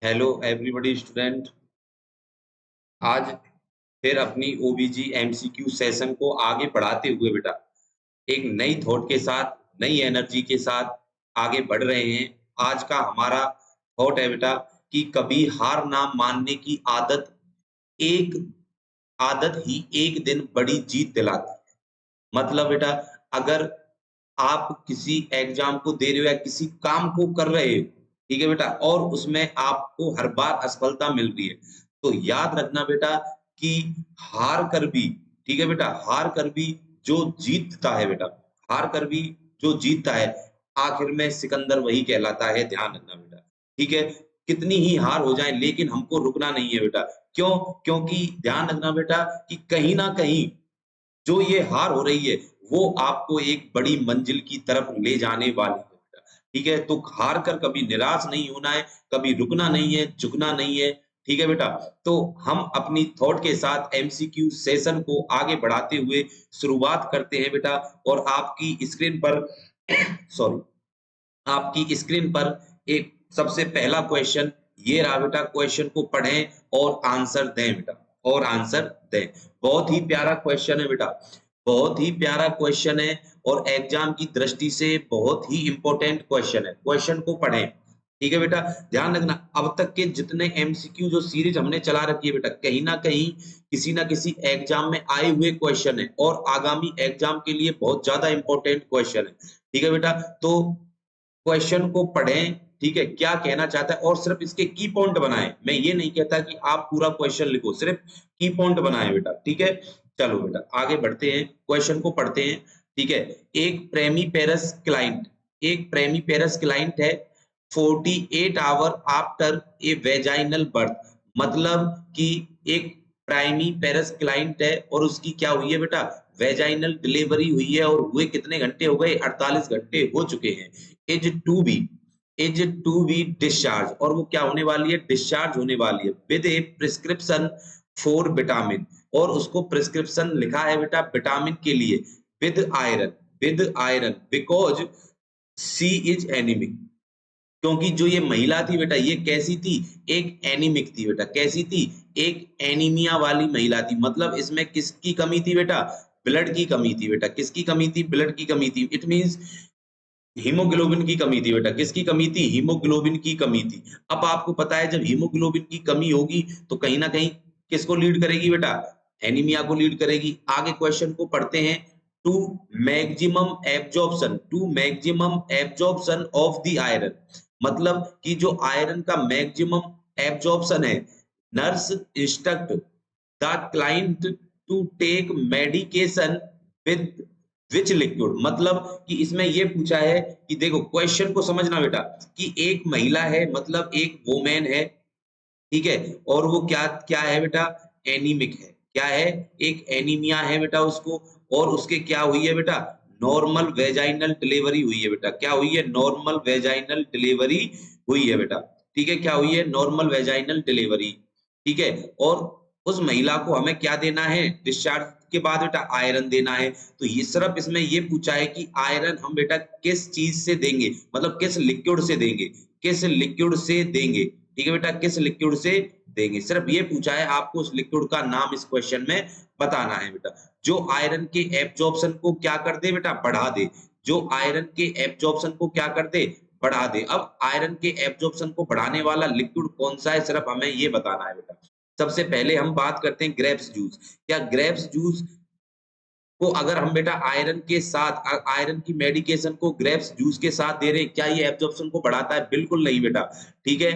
Hello everybody student. आज फिर अपनी ओबीजी एमसीक्यू सेशन को आगे बढ़ाते हुए बेटा एक नई थॉट के साथ, नई एनर्जी के साथ आगे बढ़ रहे हैं। आज का हमारा थॉट है बेटा कि कभी हार ना मानने की एक आदत ही एक दिन बड़ी जीत दिलाती है। मतलब बेटा, अगर आप किसी एग्जाम को दे रहे हो या किसी काम को कर रहे हो, ठीक है बेटा, और उसमें आपको हर बार असफलता मिल रही है, तो याद रखना बेटा कि हार कर भी, ठीक है बेटा, हार कर भी जो जीतता है बेटा, हार कर भी जो जीतता है, आखिर में सिकंदर वही कहलाता है। ध्यान रखना बेटा, ठीक है। कितनी ही हार हो जाए लेकिन हमको रुकना नहीं है बेटा। क्यों? क्योंकि ध्यान रखना बेटा कि कहीं ना कहीं जो ये हार हो रही है, वो आपको एक बड़ी मंजिल की तरफ ले जाने वाली है बेटा। ठीक है? तो हार कर कभी निराश नहीं होना है, कभी रुकना नहीं है, झुकना नहीं है। ठीक है बेटा? तो हम अपनी थॉट के साथ एमसीक्यू सेशन को आगे बढ़ाते हुए शुरुआत करते हैं बेटा। और आपकी स्क्रीन पर सॉरी, आपकी स्क्रीन पर एक सबसे पहला क्वेश्चन ये रहा बेटा। क्वेश्चन को पढ़ें और आंसर दें बेटा, और आंसर दें। बहुत ही प्यारा क्वेश्चन है बेटा, बहुत ही प्यारा क्वेश्चन है और एग्जाम की दृष्टि से बहुत ही इंपॉर्टेंट क्वेश्चन है। क्वेश्चन को पढ़ें, ठीक है बेटा। ध्यान रखना, अब तक के जितने एमसीक्यू जो सीरीज हमने चला रखी है बेटा, कहीं ना कहीं किसी ना किसी एग्जाम में आए हुए क्वेश्चन है और आगामी एग्जाम के लिए बहुत ज्यादा इंपॉर्टेंट क्वेश्चन है। ठीक है बेटा, तो क्वेश्चन को पढ़ें, ठीक है, क्या कहना चाहता है, और सिर्फ इसके की पॉइंट बनाएं। मैं ये नहीं कहता कि आप पूरा क्वेश्चन लिखो, सिर्फ की पॉइंट बनाएं बेटा। ठीक है, चलो बेटा आगे बढ़ते हैं, क्वेश्चन को पढ़ते हैं। ठीक है, एक प्रेमी पेरस क्लाइंट, एक प्रेमी पेरस क्लाइंट है 48 hour after a vaginal birth. मतलब कि एक प्राइमी पेरस क्लाइंट है और उसकी क्या हुई है बेटा, वेजाइनल डिलीवरी हुई है, और हुए कितने घंटे हो गए, 48 घंटे हो चुके हैं। Is to be, is to be discharge, और वो क्या होने वाली है, डिस्चार्ज होने वाली है with a prescription for vitamin. और उसको प्रिस्क्रिप्शन लिखा है बेटा विटामिन के लिए, with iron, with iron because she is anaemic. क्योंकि जो ये महिला थी बेटा, ये कैसी थी, एक एनीमिक थी बेटा। कैसी थी, एक एनीमिया वाली महिला थी। मतलब इसमें किसकी कमी थी बेटा, ब्लड की कमी थी बेटा। किसकी कमी थी, ब्लड की कमी थी। इट मींस हीमोग्लोबिन की कमी थी बेटा। किसकी कमी थी, हीमोग्लोबिन की कमी थी। अब आपको पता है जब हीमोग्लोबिन की कमी होगी तो कहीं ना कहीं किसको लीड करेगी बेटा, एनीमिया को लीड करेगी। आगे क्वेश्चन को पढ़ते हैं। To to maximum absorption of the iron. मतलब कि जो आयरन का मैक्सिमम एब्जॉर्प्शन है, nurse instruct the client to take medication with which liquid. मतलब कि इसमें ये पूछा है कि देखो क्वेश्चन को समझना बेटा, कि एक महिला है, मतलब एक वोमेन है, ठीक है, और वो क्या क्या है बेटा, एनीमिक है। क्या है, एक एनीमिया है बेटा उसको। और उसके क्या हुई है बेटा, नॉर्मल वेजाइनल डिलीवरी हुई है बेटा। क्या हुई है, नॉर्मल वेजाइनल डिलीवरी हुई है बेटा। ठीक है, क्या हुई है, नॉर्मल वेजाइनल डिलीवरी। ठीक है, और उस महिला को हमें क्या देना है, डिस्चार्ज के बाद बेटा आयरन देना है। तो ये सिर्फ इसमें ये पूछा है कि आयरन हम बेटा किस चीज से देंगे, मतलब किस लिक्विड से देंगे, किस लिक्विड से देंगे। ठीक है बेटा, किस लिक्विड से देंगे, सिर्फ ये पूछा है। आपको उस लिक्विड का नाम इस क्वेश्चन में बताना है बेटा, जो आयरन के एब्जॉर्प्शन को क्या कर दे बेटा, बढ़ा दे। जो आयरन के एब्जॉर्प्शन को क्या कर दे, बढ़ा दे। अब आयरन के एब्जॉर्प्शन को बढ़ाने वाला लिक्विड कौन सा है, सिर्फ हमें ये बताना है बेटा। सबसे पहले हम बात करते हैं ग्रेप्स जूस। क्या ग्रेप्स जूस को अगर हम बेटा आयरन के साथ, आयरन की मेडिकेशन को ग्रेप्स जूस के साथ दे रहे हैं, क्या ये एब्जॉर्प्शन को बढ़ाता है, बिल्कुल नहीं बेटा। ठीक है,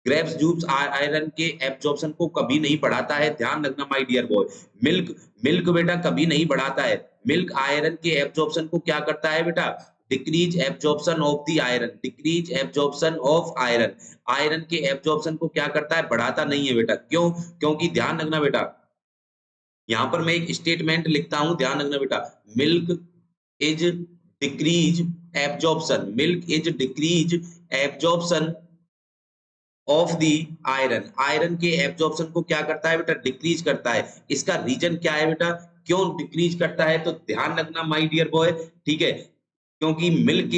ग्रेप्स जूस आयरन के एब्जॉर्प्शन को कभी नहीं बढ़ाता है। ध्यान रखना my dear boy. Milk, milk बेटा कभी नहीं बढ़ाता है। मिल्क आयरन के एब्जॉर्प्शन को क्या करता है बेटा, decrease absorption of the iron, decrease absorption of iron. Iron के एब्जॉर्प्शन को क्या करता है, बढ़ाता नहीं है बेटा। क्यों? क्योंकि ध्यान रखना बेटा, यहां पर मैं एक स्टेटमेंट लिखता हूं, ध्यान रखना बेटा। Milk is decrease absorption, milk is decrease absorption of the iron. Iron के एब्जॉर्प्शन को क्या करता है बेटा, डिक्रीज करता है। इसका रीजन क्या है बेटा, क्यों डिक्रीज करता है, तो ध्यान रखना माय डियर बॉय। ठीक है, क्योंकि मिल्क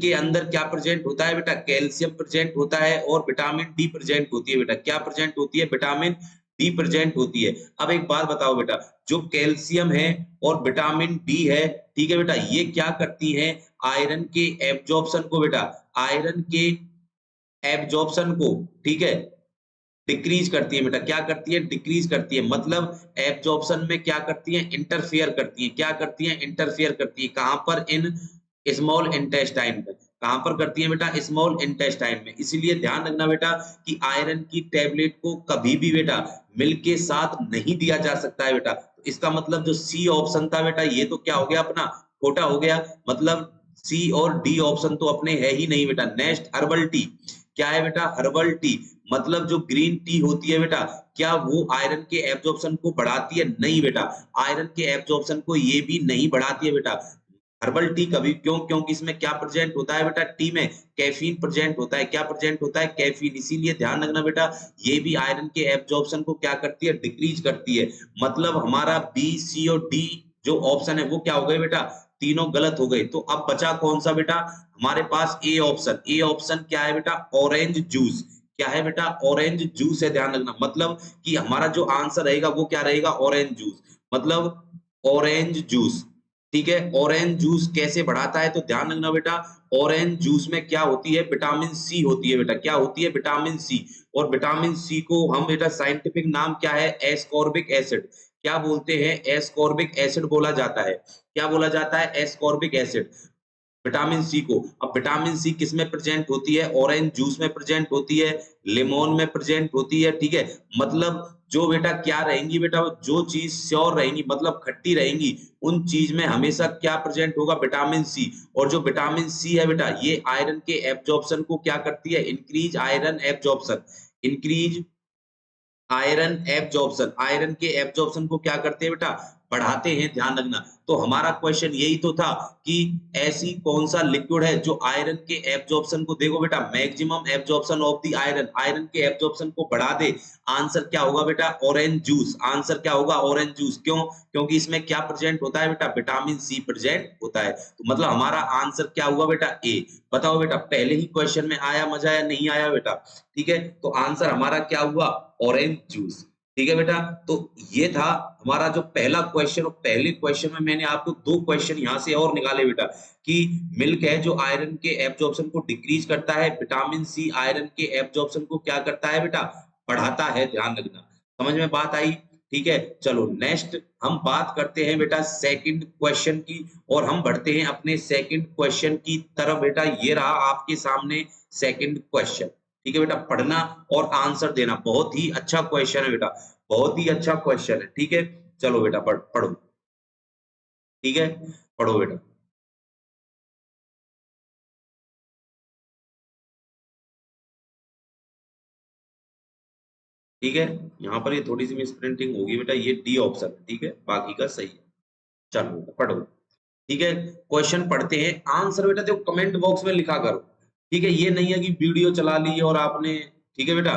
के अंदर क्या प्रेजेंट होता है बेटा, कैल्शियम प्रेजेंट होता है और विटामिन डी प्रेजेंट होती है बेटा। क्या प्रेजेंट होती है, विटामिन डी प्रेजेंट होती है। अब एक बात बताओ बेटा, जो कैल्शियम है और विटामिन डी है, ठीक है बेटा, ये क्या करती हैं, आयरन के एब्जॉर्प्शन को बेटा, आयरन के एब्जॉर्प्शन को, ठीक है, डिक्रीज करती है बेटा। क्या करती है, डिक्रीज करती है। मतलब एब्जॉर्प्शन में क्या करती है, इंटरफेयर करती है। क्या करती है, इंटरफेयर करती है। कहां पर, इन स्मॉल इंटेस्टाइन में। कहां पर करती है बेटा, स्मॉल इंटेस्टाइन में। इसीलिए ध्यान रखना बेटा कि आयरन की टेबलेट को कभी भी बेटा मिल्क के साथ नहीं दिया जा सकता है बेटा। इसका मतलब जो सी ऑप्शन था बेटा, ये तो क्या हो गया अपना, खोटा हो गया। मतलब सी और डी ऑप्शन तो अपने है ही नहीं बेटा। Next, herbal tea. क्या है बेटा, हर्बल टी। मतलब जो ग्रीन टी होती है बेटा, क्या वो आयरन के एब्जॉर्प्शन को बढ़ाती है? नहीं बेटा, आयरन के एब्जॉर्प्शन को ये भी नहीं बढ़ाती है बेटा। हर्बल टी कभी, क्यों? क्योंकि इसमें क्या प्रेजेंट होता है बेटा, टी में कैफीन प्रेजेंट होता है। क्या प्रेजेंट होता है, कैफीन। इसीलिए ध्यान रखना बेटा, ये भी आयरन के एब्जॉर्प्शन को क्या करती है, डिक्रीज करती है। मतलब हमारा बी, सी और डी जो ऑप्शन है वो क्या हो गए बेटा, तीनों गलत हो गए। तो अब बचा कौन सा बेटा, हमारे पास ए ऑप्शन। ए ऑप्शन क्या है बेटा, ऑरेंज जूस। क्या है बेटा, ऑरेंज जूस है। ध्यान रखना, मतलब कि हमारा जो आंसर रहेगा वो क्या रहेगा, ऑरेंज जूस। मतलब ऑरेंज जूस, ठीक है। ऑरेंज जूस कैसे बढ़ाता है, तो ध्यान रखना बेटा, ऑरेंज जूस में क्या होती है, विटामिन सी होती है बेटा। क्या होती है, विटामिन सी। और विटामिन सी को हम बेटा साइंटिफिक नाम क्या है, एस्कॉर्बिक एसिड। क्या बोलते हैं, एस्कॉर्बिक एसिड बोला जाता है। क्या बोला जाता है, एस्कॉर्बिक एसिड, विटामिन सी को। अब विटामिन सी किस में प्रेजेंट होती है, ऑरेंज जूस में प्रेजेंट होती है, लेमन में प्रेजेंट होती है, ठीक है। मतलब जो बेटा क्या रहेंगी बेटा, जो चीज श्योर रहेंगी, मतलब खट्टी रहेंगी, उन चीज में हमेशा क्या प्रेजेंट होगा, विटामिन सी। और जो विटामिन सी है बेटा, ये आयरन के एब्जॉर्प्शन को क्या करती है, increase iron absorption, increase iron absorption. Iron के एब्जॉर्प्शन को क्या करते हैं बेटा, बढ़ाते हैं। ध्यान रखना। तो हमारा क्वेश्चन यही तो था कि ऐसी कौन सा लिक्विड है जो आयरन के एब्जॉर्प्शन को, देखो बेटा, maximum absorption of the iron, iron के एब्जॉर्प्शन को बढ़ा दे। आंसर क्या होगा बेटा, ऑरेंज जूस। आंसर क्या होगा, ऑरेंज जूस। क्यों? क्योंकि इसमें क्या प्रेजेंट होता है बेटा, विटामिन सी प्रेजेंट होता है। तो मतलब हमारा आंसर क्या हुआ बेटा, ए। बताओ बेटा, पहले ही क्वेश्चन में आया मजा या नहीं आया बेटा? ठीक है, तो आंसर हमारा क्या हुआ, ऑरेंज जूस। ठीक है बेटा, तो ये था हमारा जो पहला क्वेश्चन। और पहले क्वेश्चन में मैंने आपको दो क्वेश्चन यहाँ से और निकाले बेटा, कि मिल्क है जो आयरन के एब्जॉर्प्शन को डिक्रीज करता है, विटामिन सी आयरन के एब्जॉर्प्शन को क्या करता है बेटा, बढ़ाता है। ध्यान रखना, समझ में बात आई? ठीक है, चलो नेक्स्ट हम बात करते हैं बेटा सेकंड क्वेश्चन की, और हम बढ़ते हैं अपने सेकंड क्वेश्चन की तरफ बेटा। ये रहा आपके सामने सेकंड क्वेश्चन। ठीक है बेटा, पढ़ना और आंसर देना। बहुत ही अच्छा क्वेश्चन है बेटा, बहुत ही अच्छा क्वेश्चन है। ठीक है, चलो बेटा पढ़ो। ठीक है, पढ़ो बेटा। ठीक है, यहाँ पर ये थोड़ी सी मिस प्रिंटिंग होगी बेटा, ये डी ऑप्शन है, ठीक है, बाकी का सही है। चलो बेटा पढ़ो। ठीक है, क्वेश्चन पढ़ते हैं, आंसर बेटा देखो कमेंट बॉक्स में लिखा करो। ठीक है, ये नहीं है कि वीडियो चला ली और आपने, ठीक है बेटा,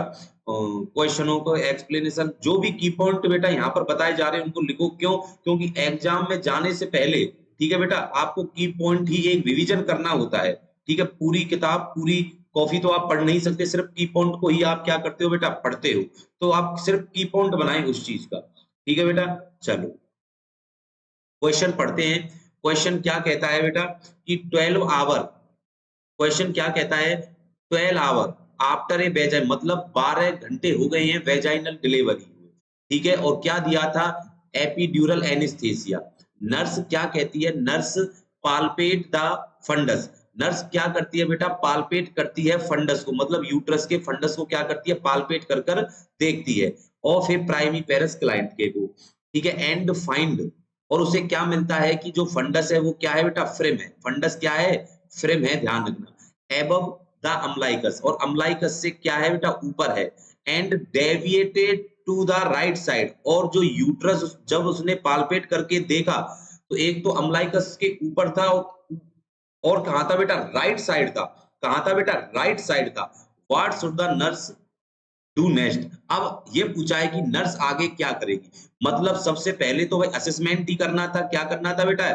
क्वेश्चनों को एक्सप्लेनेशन जो भी की पॉइंट बेटा यहाँ पर बताए जा रहे हैं उनको लिखो। क्यों? क्योंकि एग्जाम में जाने से पहले, ठीक है बेटा, आपको की पॉइंट ही एक रिवीजन करना होता है। ठीक है, पूरी किताब, पूरी कॉपी तो आप पढ़ नहीं सकते, सिर्फ की पॉइंट को ही आप क्या करते हो बेटा, पढ़ते हो। तो आप सिर्फ की पॉइंट बनाए उस चीज का। ठीक है बेटा, चलो क्वेश्चन पढ़ते हैं। क्वेश्चन क्या कहता है बेटा, कि 12 आवर, क्वेश्चन क्या कहता है, 12 आवर आफ्टर ए वेजाइन, मतलब 12 घंटे हो गए हैं वेजाइनल डिलीवरी। ठीक है, और क्या दिया था, एपिड्यूरल एनेस्थीसिया। नर्स क्या कहती है, nurse palpate the fundus. Nurse क्या करती है बेटा, पाल्पेट करती है फंडस को, मतलब यूट्रस के फंडस को क्या करती है, पाल्पेट कर कर देखती है, ऑफ ए प्राइमी पेरस क्लाइंट के को। ठीक है, एंड फाइंड, और उसे क्या मिलता है कि जो फंडस है वो क्या है बेटा, फ्रेम है। फंडस क्या है, फ्रेम है। ध्यान रखना, एबव द अम्लाइकस, और अम्लाइकस से क्या है बेटा, ऊपर है। And deviated to the right side, और जो यूट्रस जब उसने पाल्पेट करके देखा, तो एक तो अम्लाइकस के ऊपर था, और कहा था बेटा, राइट साइड था। कहा था बेटा, राइट साइड था। What should the nurse do next. अब ये पूछा है कि नर्स आगे क्या करेगी। मतलब सबसे पहले तो भाई असेसमेंट ही करना था। क्या करना था बेटा,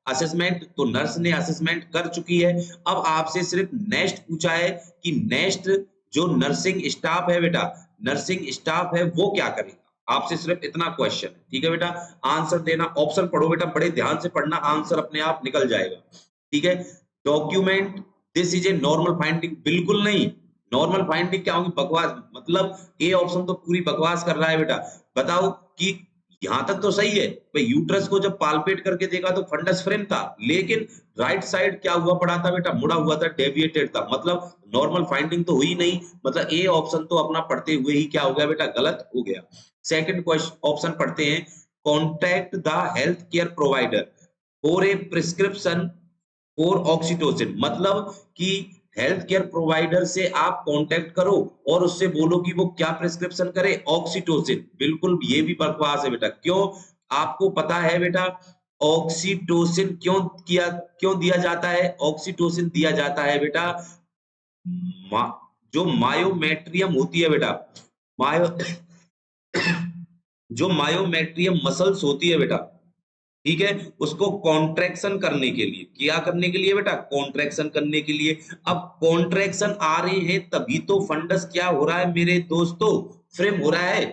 असेसमेंट, तो नर्स ने असेसमेंट कर चुकी है। अब आपसे सिर्फ नेक्स्ट पूछा है कि नेक्स्ट जो नर्सिंग स्टाफ है बेटा, नर्सिंग स्टाफ है वो क्या करेगा, आपसे सिर्फ इतना क्वेश्चन है। ठीक है बेटा, आंसर देना, ऑप्शन पढ़ो बेटा, बड़े ध्यान से पढ़ना, आंसर अपने आप निकल जाएगा। ठीक है, document this is a normal finding, बिल्कुल नहीं। नॉर्मल फाइंडिंग क्या होगी, बकवास, मतलब ए ऑप्शन तो पूरी बकवास कर रहा है बेटा। बताओ कि यहां तक तो सही है भाई, यूट्रस को जब पाल्पेट करके देखा तो फंडस फ्रेम था, लेकिन राइट साइड क्या हुआ पड़ा था बेटा, मुड़ा हुआ था, डेविएटेड था, मतलब नॉर्मल फाइंडिंग तो हुई नहीं, मतलब ए ऑप्शन तो अपना पढ़ते हुए ही क्या हो गया बेटा, गलत हो गया। सेकंड क्वेश्चन ऑप्शन पढ़ते हैं, contact the health care provider for a prescription for oxytocin, मतलब कि हेल्थ केयर प्रोवाइडर से आप कांटेक्ट करो और उससे बोलो कि वो क्या प्रिस्क्रिप्शन करे, ऑक्सीटोसिन। बिल्कुल ये भी बकवास है बेटा, क्यों, आपको पता है बेटा ऑक्सीटोसिन क्यों दिया जाता है, ऑक्सीटोसिन दिया जाता है बेटा, मा, जो मायोमेट्रियम होती है बेटा, मायो जो मायोमेट्रियम मसल्स होती है बेटा, ठीक है, उसको कॉन्ट्रैक्शन करने के लिए, क्या करने के लिए बेटा, कॉन्ट्रैक्शन करने के लिए। अब कॉन्ट्रैक्शन आ रहे हैं तभी तो फंडस क्या हो रहा है मेरे दोस्तों, फ्रेम हो रहा है।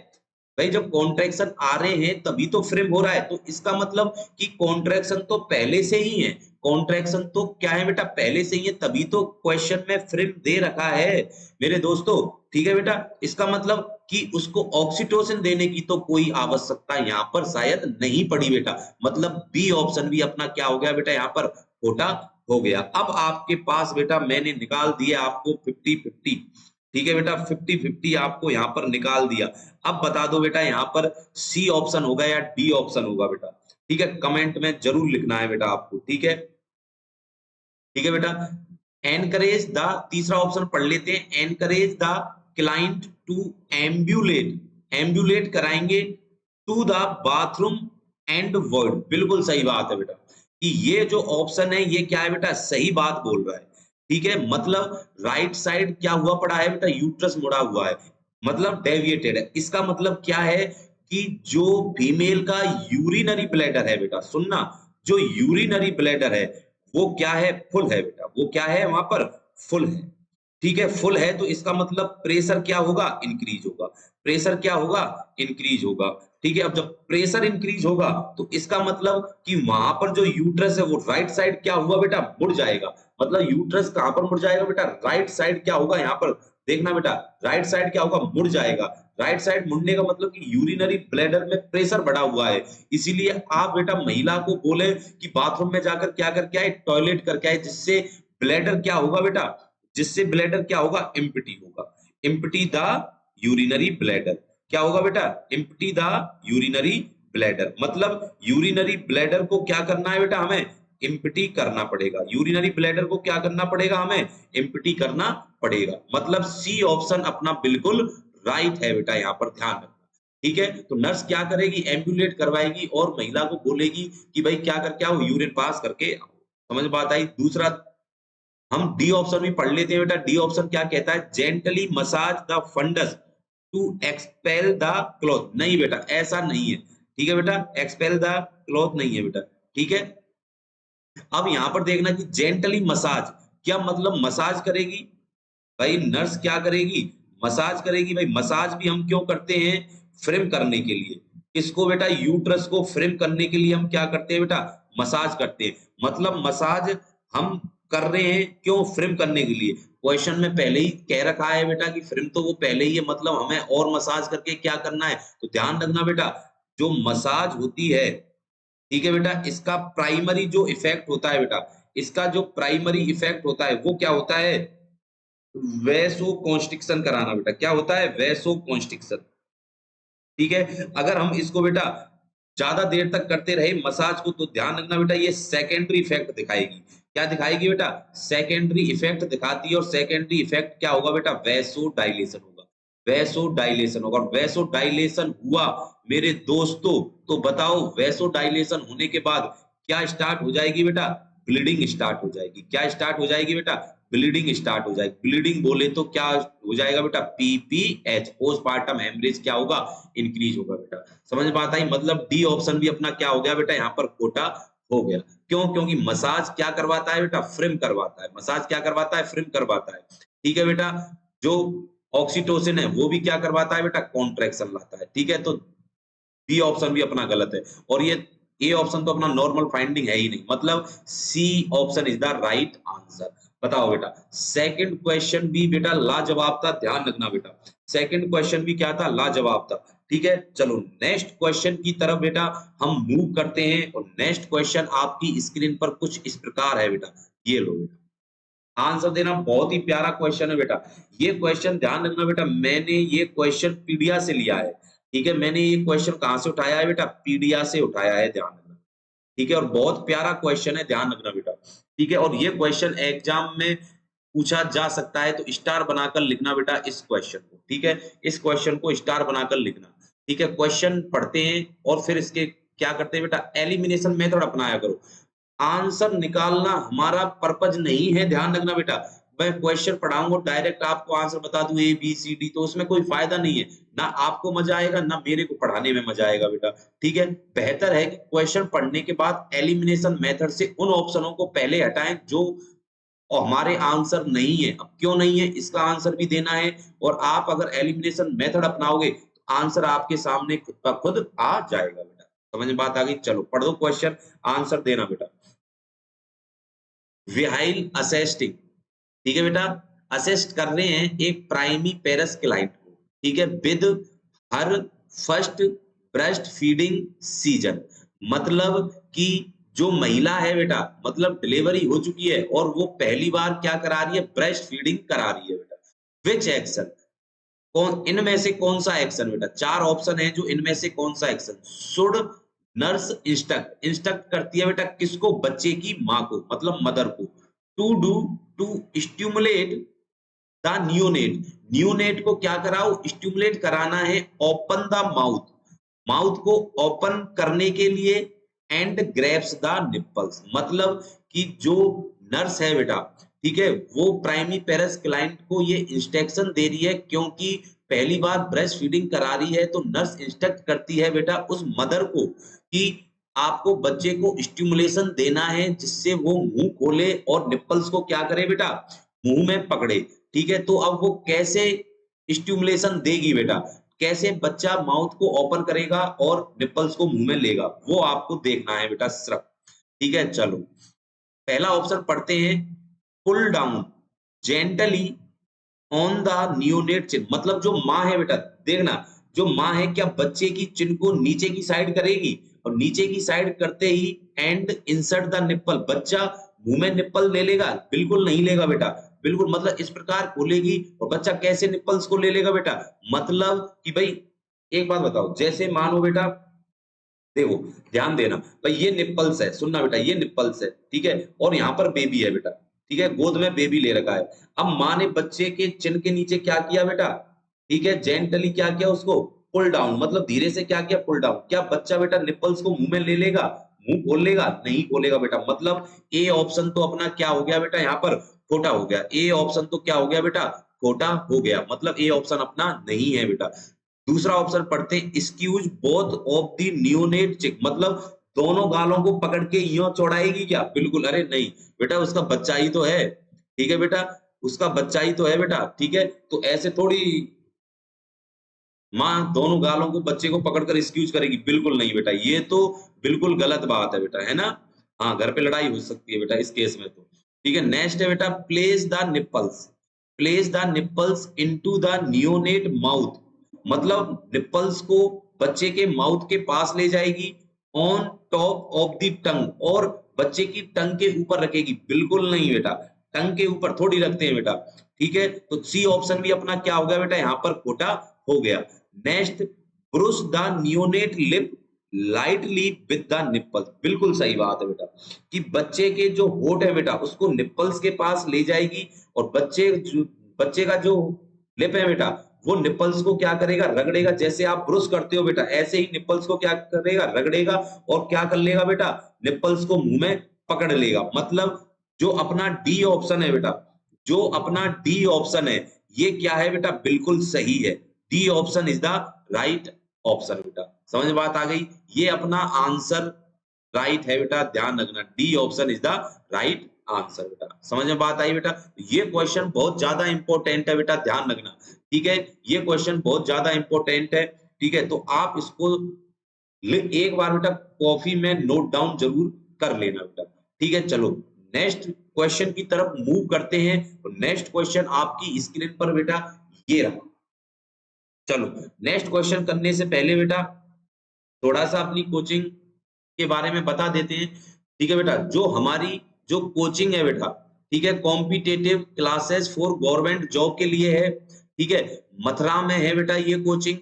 भाई जब कॉन्ट्रैक्शन आ रहे हैं तभी तो फ्रेम हो रहा है, तो इसका मतलब कि कॉन्ट्रैक्शन तो पहले से ही है, कॉन्ट्रैक्शन तो क्या है बेटा, पहले से ही है, तभी तो क्वेश्चन में फ्रेम दे रखा है मेरे दोस्तों। ठीक है बेटा, इसका मतलब कि उसको ऑक्सीटोसिन देने की तो कोई आवश्यकता यहाँ पर शायद नहीं पड़ी बेटा, मतलब बी ऑप्शन भी अपना क्या हो गया बेटा, यहाँ पर खोटा हो गया। अब आपके पास बेटा मैंने निकाल दिया आपको 50-50, ठीक है बेटा, 50-50 आपको यहाँ पर निकाल दिया। अब बता दो बेटा यहाँ पर सी ऑप्शन होगा या डी ऑप्शन होगा बेटा, ठीक है, कमेंट में जरूर लिखना है बेटा आपको। ठीक है, ठीक है बेटा, एनकरेज द, तीसरा ऑप्शन पढ़ लेते हैं, encourage the client to ambulate, ambulate कराएंगे to the bathroom and ward, बिल्कुल सही बात है बेटा, कि ये जो ऑप्शन है ये क्या है बेटा, सही बात बोल रहा है। ठीक है, मतलब राइट साइड क्या हुआ पड़ा है बेटा, यूट्रस मुड़ा हुआ है, मतलब डेविएटेड है। इसका मतलब क्या है कि जो फीमेल का यूरिनरी ब्लैडर है बेटा, सुनना, जो यूरिनरी ब्लैडर है वो क्या है, फुल है बेटा, वो क्या है वहां पर, फुल है। ठीक है, फुल है तो इसका मतलब प्रेशर क्या होगा, इंक्रीज होगा, प्रेशर क्या होगा, इंक्रीज होगा। ठीक है, अब जब प्रेशर इंक्रीज होगा तो इसका मतलब कि वहां पर जो यूट्रस है वो राइट साइड क्या हुआ बेटा, मुड़ जाएगा, मतलब यूट्रस कहां पर मुड़ जाएगा बेटा, राइट साइड क्या होगा, यहाँ पर देखना बेटा, राइट साइड क्या होगा, मुड़ जाएगा। राइट साइड मुड़ने का मतलब कि यूरिनरी ब्लैडर में प्रेशर बढ़ा हुआ है, इसीलिए आप बेटा महिला को बोले कि बाथरूम में जाकर क्या करके आए, टॉयलेट करके आए, जिससे ब्लैडर क्या होगा बेटा, जिससे ब्लैडर क्या होगा, एम्प्टी होगा, एम्प्टी द यूरिनरी ब्लैडर, क्या होगा बेटा, एम्प्टी द यूरिनरी ब्लैडर, मतलब यूरिनरी ब्लैडर को क्या करना है बेटा, हमें एम्प्टी करना पड़ेगा, यूरिनरी ब्लैडर को क्या करना पड़ेगा, हमें एम्प्टी करना पड़ेगा, मतलब सी ऑप्शन अपना बिल्कुल राइट है बेटा, यहाँ पर ध्यान रखना। ठीक है, तो नर्स क्या करेगी, एम्बुलेट करवाएगी और महिला को बोलेगी कि भाई क्या करके आओ, यूरिन पास करके आओ। समझ बात आई। दूसरा हम डी ऑप्शन भी पढ़ लेते हैं बेटा, डी ऑप्शन क्या कहता है, gently massage the fundus to expel the clot, नहीं बेटा ऐसा नहीं है। ठीक है बेटा, एक्सपेल द क्लॉथ नहीं है बेटा। ठीक है, अब यहां पर देखना कि जेंटली मसाज, क्या मतलब मसाज करेगी, भाई नर्स क्या करेगी, मसाज करेगी। भाई मसाज भी हम क्यों करते हैं, फ्रेम करने के लिए, इसको बेटा यूट्रस को फ्रेम करने के लिए हम क्या करते हैं बेटा, मसाज करते हैं, मतलब मसाज हम कर रहे हैं क्यों, फ्रेम करने के लिए। क्वेश्चन में पहले ही कह रखा है बेटा कि फ्रेम तो वो पहले ही है, मतलब हमें और मसाज करके क्या करना है, तो ध्यान रखना बेटा, जो मसाज होती है, ठीक है बेटा, इसका प्राइमरी जो इफेक्ट होता है बेटा, इसका जो प्राइमरी इफेक्ट होता है वो क्या होता है, वैसो कॉन्स्ट्रिक्शन कराना बेटा, क्या होता है, वैसो कॉन्स्ट्रिक्शन। ठीक है, अगर हम इसको बेटा ज्यादा देर तक करते रहे मसाज को, तो ध्यान रखना बेटा ये सेकेंडरी इफेक्ट दिखाएगी, क्या दिखाएगी बेटा, सेकेंडरी इफेक्ट दिखाती है, और सेकेंडरी इफेक्ट क्या होगा बेटा, वैसो डायलेशन होगा, वैसो डायलेशन होगा, और वैसो डायलेशन हुआ मेरे दोस्तों, तो बताओ वैसो डायलेशन होने के बाद क्या स्टार्ट हो जाएगी बेटा, ब्लीडिंग स्टार्ट हो जाएगी, क्या स्टार्ट हो जाएगी बेटा, ब्लीडिंग स्टार्ट हो जाएगी। ब्लीडिंग बोले तो क्या हो जाएगा बेटा, पीपीएच, पोस्टमार्टम हेमरेज क्या होगा, इंक्रीज होगा बेटा। समझ में आता है, मतलब डी ऑप्शन भी अपना क्या हो गया बेटा, यहाँ पर कोटा हो गया। क्यों? क्योंकि मसाज क्या करवाता है बेटा? फ्रिम करवाता है। मसाज क्या करवाता है? फ्रिम करवाता है। ठीक है बेटा? जो ऑक्सीटोसिन है वो भी क्या करवाता है बेटा? कॉन्ट्रैक्शन लाता है। ठीक है? तो बी ऑप्शन भी अपना गलत है और ये ए ऑप्शन तो अपना नॉर्मल फाइंडिंग है ही नहीं, मतलब C option is the right answer. बताओ बेटा, सेकंड क्वेश्चन भी बेटा लाजवाब था, ध्यान रखना बेटा। सेकंड क्वेश्चन भी क्या था? लाजवाब था। ठीक है, चलो नेक्स्ट क्वेश्चन की तरफ बेटा हम मूव करते हैं और नेक्स्ट क्वेश्चन आपकी स्क्रीन पर कुछ इस प्रकार है बेटा। ये लो बेटा, आंसर देना। बहुत ही प्यारा क्वेश्चन है बेटा। ये क्वेश्चन ध्यान रखना बेटा, मैंने ये क्वेश्चन पीडिया से लिया है। ठीक है, मैंने ये क्वेश्चन कहां से उठाया है बेटा? पीडिया से उठाया है, ध्यान रखना। ठीक है, और बहुत प्यारा क्वेश्चन है, ध्यान रखना बेटा। ठीक है, और ये क्वेश्चन एग्जाम में पूछा जा सकता है, तो स्टार बनाकर लिखना बेटा इस क्वेश्चन को। ठीक है, इस क्वेश्चन को स्टार बनाकर लिखना। ठीक है, क्वेश्चन पढ़ते हैं और फिर इसके क्या करते हैं बेटा? एलिमिनेशन मेथड अपनाया करो। आंसर निकालना हमारा पर्पज नहीं है, ध्यान रखना बेटा। मैं क्वेश्चन पढ़ाऊंगा डायरेक्ट आपको आंसर बता दूं ए बी सी डी, तो उसमें कोई फायदा नहीं है। ना आपको मजा आएगा ना मेरे को पढ़ाने में मजा आएगा बेटा। ठीक है, बेहतर है कि क्वेश्चन पढ़ने के बाद एलिमिनेशन मेथड से उन ऑप्शनों को पहले हटाएं जो और हमारे आंसर नहीं है। अब क्यों नहीं है इसका आंसर भी देना है, और आप अगर एलिमिनेशन मेथड अपनाओगे तो आंसर आपके सामने खुद का खुद आ जाएगा बेटा। समझ में बात आ गई? चलो पढ़ दो क्वेश्चन, आंसर देना बेटा। व्हील असेस्टिंग, ठीक है बेटा, असेस्ट कर रहे हैं एक प्राइमी पेरस क्लाइंट को। ठीक है, with her first breast feeding season, मतलब कि जो महिला है बेटा, मतलब डिलीवरी हो चुकी है और वो पहली बार क्या करा रही है? ब्रेस्ट फीडिंग करा रही है बेटा। विच एक्शन, कौन इनमें से कौन सा एक्शन बेटा? चार ऑप्शन है, जो इनमें से कौन सा action should nurse instruct, instruct करती है बेटा किसको? बच्चे की मां को, मतलब मदर को। To do, to stimulate the neonate, neonate को क्या कराओ? स्टिमुलेट कराना है। ओपन द माउथ, माउथ को ओपन करने के लिए। एंड ग्रैब्स द निप्पल्स, मतलब कि जो नर्स है बेटा, ठीक है, वो प्राइमरी पेरस क्लाइंट को ये इंस्ट्रक्शन दे रही है, क्योंकि पहली बार ब्रेस्ट फीडिंग करा रही है, तो नर्स इंस्ट्रक्ट करती है बेटा उस मदर को कि आपको बच्चे को स्टिमुलेशन देना है, जिससे वो मुंह खोले और निप्पल्स को क्या करे बेटा? मुंह में पकड़े। ठीक है, तो अब वो कैसे स्टिमुलेशन देगी बेटा? कैसे बच्चा माउथ को ओपन करेगा और निप्पल्स को मुंह में लेगा, वो आपको देखना है बेटा सिर्फ। ठीक है, चलो पहला ऑप्शन पढ़ते हैं। Pull down gently on the neonate chin, मतलब जो माँ है बेटा, देखना, जो माँ है क्या बच्चे की चिन को नीचे की साइड करेगी, और नीचे की साइड करते ही एंड इंसर्ट द निप्पल, बच्चा मुंह में निप्पल ले लेगा? बिल्कुल नहीं लेगा बेटा, बिल्कुल, मतलब इस प्रकार खोलेगी और बच्चा कैसे निप्पल्स को ले लेगा बेटा? मतलब कि भाई एक बात बताओ, जैसे मानो बेटा, देखो ध्यान देना भाई, ये निप्पल्स है, सुनना बेटा, ये निप्पल्स है। ठीक है, और यहाँ पर बेबी है बेटा। ठीक है, गोद में बेबी ले रखा है। अब माँ ने बच्चे के चिन के नीचे क्या किया बेटा? ठीक है, जेंटली क्या किया? उसको पुल डाउन, मतलब धीरे से क्या किया? Pull down. क्या बच्चा बेटा निप्पल्स को मुंह में ले लेगा? मुंह खोल लेगा? नहीं खोलेगा बेटा। मतलब ए ऑप्शन तो अपना क्या हो गया बेटा? यहाँ पर खोटा हो गया। ए ऑप्शन तो क्या हो गया बेटा? खोटा हो गया, मतलब ए ऑप्शन अपना नहीं है बेटा। दूसरा ऑप्शन पढ़ते हैं, excuse both of the neonate चिक, मतलब दोनों गालों को पकड़ के यूं चौड़ाएगी क्या? बिल्कुल, अरे नहीं बेटा, उसका बच्चा ही तो है। ठीक है बेटा, उसका बच्चा ही तो है बेटा। ठीक है, तो ऐसे थोड़ी माँ दोनों गालों को, बच्चे को पकड़कर एक्सक्यूज करेगी? बिल्कुल नहीं बेटा, ये तो बिल्कुल गलत बात है बेटा, है ना? हाँ, घर पे लड़ाई हो सकती है बेटा इस केस में तो। ठीक है, नेक्स्ट है बेटा, place the nipples, place the nipples into the neonate mouth, मतलब निप्पल्स को बच्चे के माउथ के पास ले जाएगी। On top of the tongue, और बच्चे की टंग के ऊपर रखेगी? बिल्कुल नहीं बेटा, टंग के ऊपर थोड़ी रखते हैं बेटा। ठीक है, तो सी ऑप्शन भी अपना क्या हो गया बेटा? यहाँ पर खोटा हो गया। Next, brush the neonate lip lightly with the nipple, बिल्कुल सही बात है बेटा, कि बच्चे के जो होठ है बेटा उसको निप्पल्स के पास ले जाएगी, और बच्चे का जो लिप है बेटा वो निप्पल्स को क्या करेगा? रगड़ेगा। जैसे आप ब्रुश करते हो बेटा, ऐसे ही निप्पल्स को क्या करेगा? रगड़ेगा, और क्या कर लेगा बेटा? निप्पल्स को मुंह में पकड़ लेगा। मतलब जो अपना डी ऑप्शन है बेटा, जो अपना डी ऑप्शन है, ये क्या है बेटा? बिल्कुल सही है। D option is the right option बेटा। समझ में बात आ गई? ये अपना आंसर राइट है बेटा, ध्यान रखना D option is the right answer बेटा। समझ में बात आई बेटा? ये क्वेश्चन बहुत ज्यादा इंपॉर्टेंट है बेटा, ध्यान रखना, ठीक है? ये क्वेश्चन बहुत ज्यादा इंपॉर्टेंट है, ठीक है? तो आप इसको एक बार बेटा कॉफी में नोट डाउन जरूर कर लेना बेटा, ठीक है? चलो नेक्स्ट क्वेश्चन की तरफ मूव करते हैं। तो नेक्स्ट क्वेश्चन आपकी स्क्रीन पर बेटा ये रहा। चलो नेक्स्ट क्वेश्चन करने से पहले बेटा थोड़ा सा अपनी कोचिंग के बारे में बता देते हैं, ठीक है बेटा? जो हमारी जो कोचिंग है बेटा, ठीक है, competitive classes for government job के लिए है, ठीक है? मथुरा में है बेटा ये कोचिंग,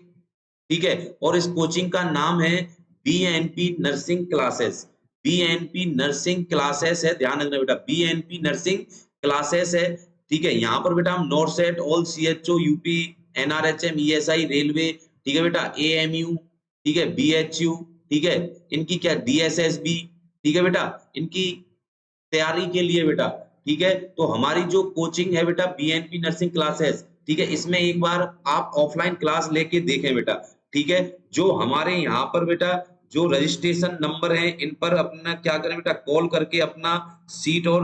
ठीक है? और इस कोचिंग का नाम है BNP nursing classes. BNP nursing classes है, ध्यान रखना बेटा, बीएनपी नर्सिंग क्लासेस है, ठीक है? यहाँ पर बेटा हम नॉर्सेट, all CHO, UP, NRHM, ESI, railway, ठीक है बेटा, एएमयू, ठीक है, बीएचयू, ठीक है, इनकी क्या डीएसएसबी, ठीक है बेटा, इनकी तैयारी के लिए बेटा, ठीक है? तो हमारी जो कोचिंग है बेटा बीएनपी नर्सिंग क्लासेस, ठीक है, इसमें एक बार आप ऑफलाइन क्लास लेके देखें बेटा, ठीक है? जो हमारे यहाँ पर बेटा जो रजिस्ट्रेशन नंबर है इन पर अपना क्या करें बेटा, कॉल करके अपना सीट और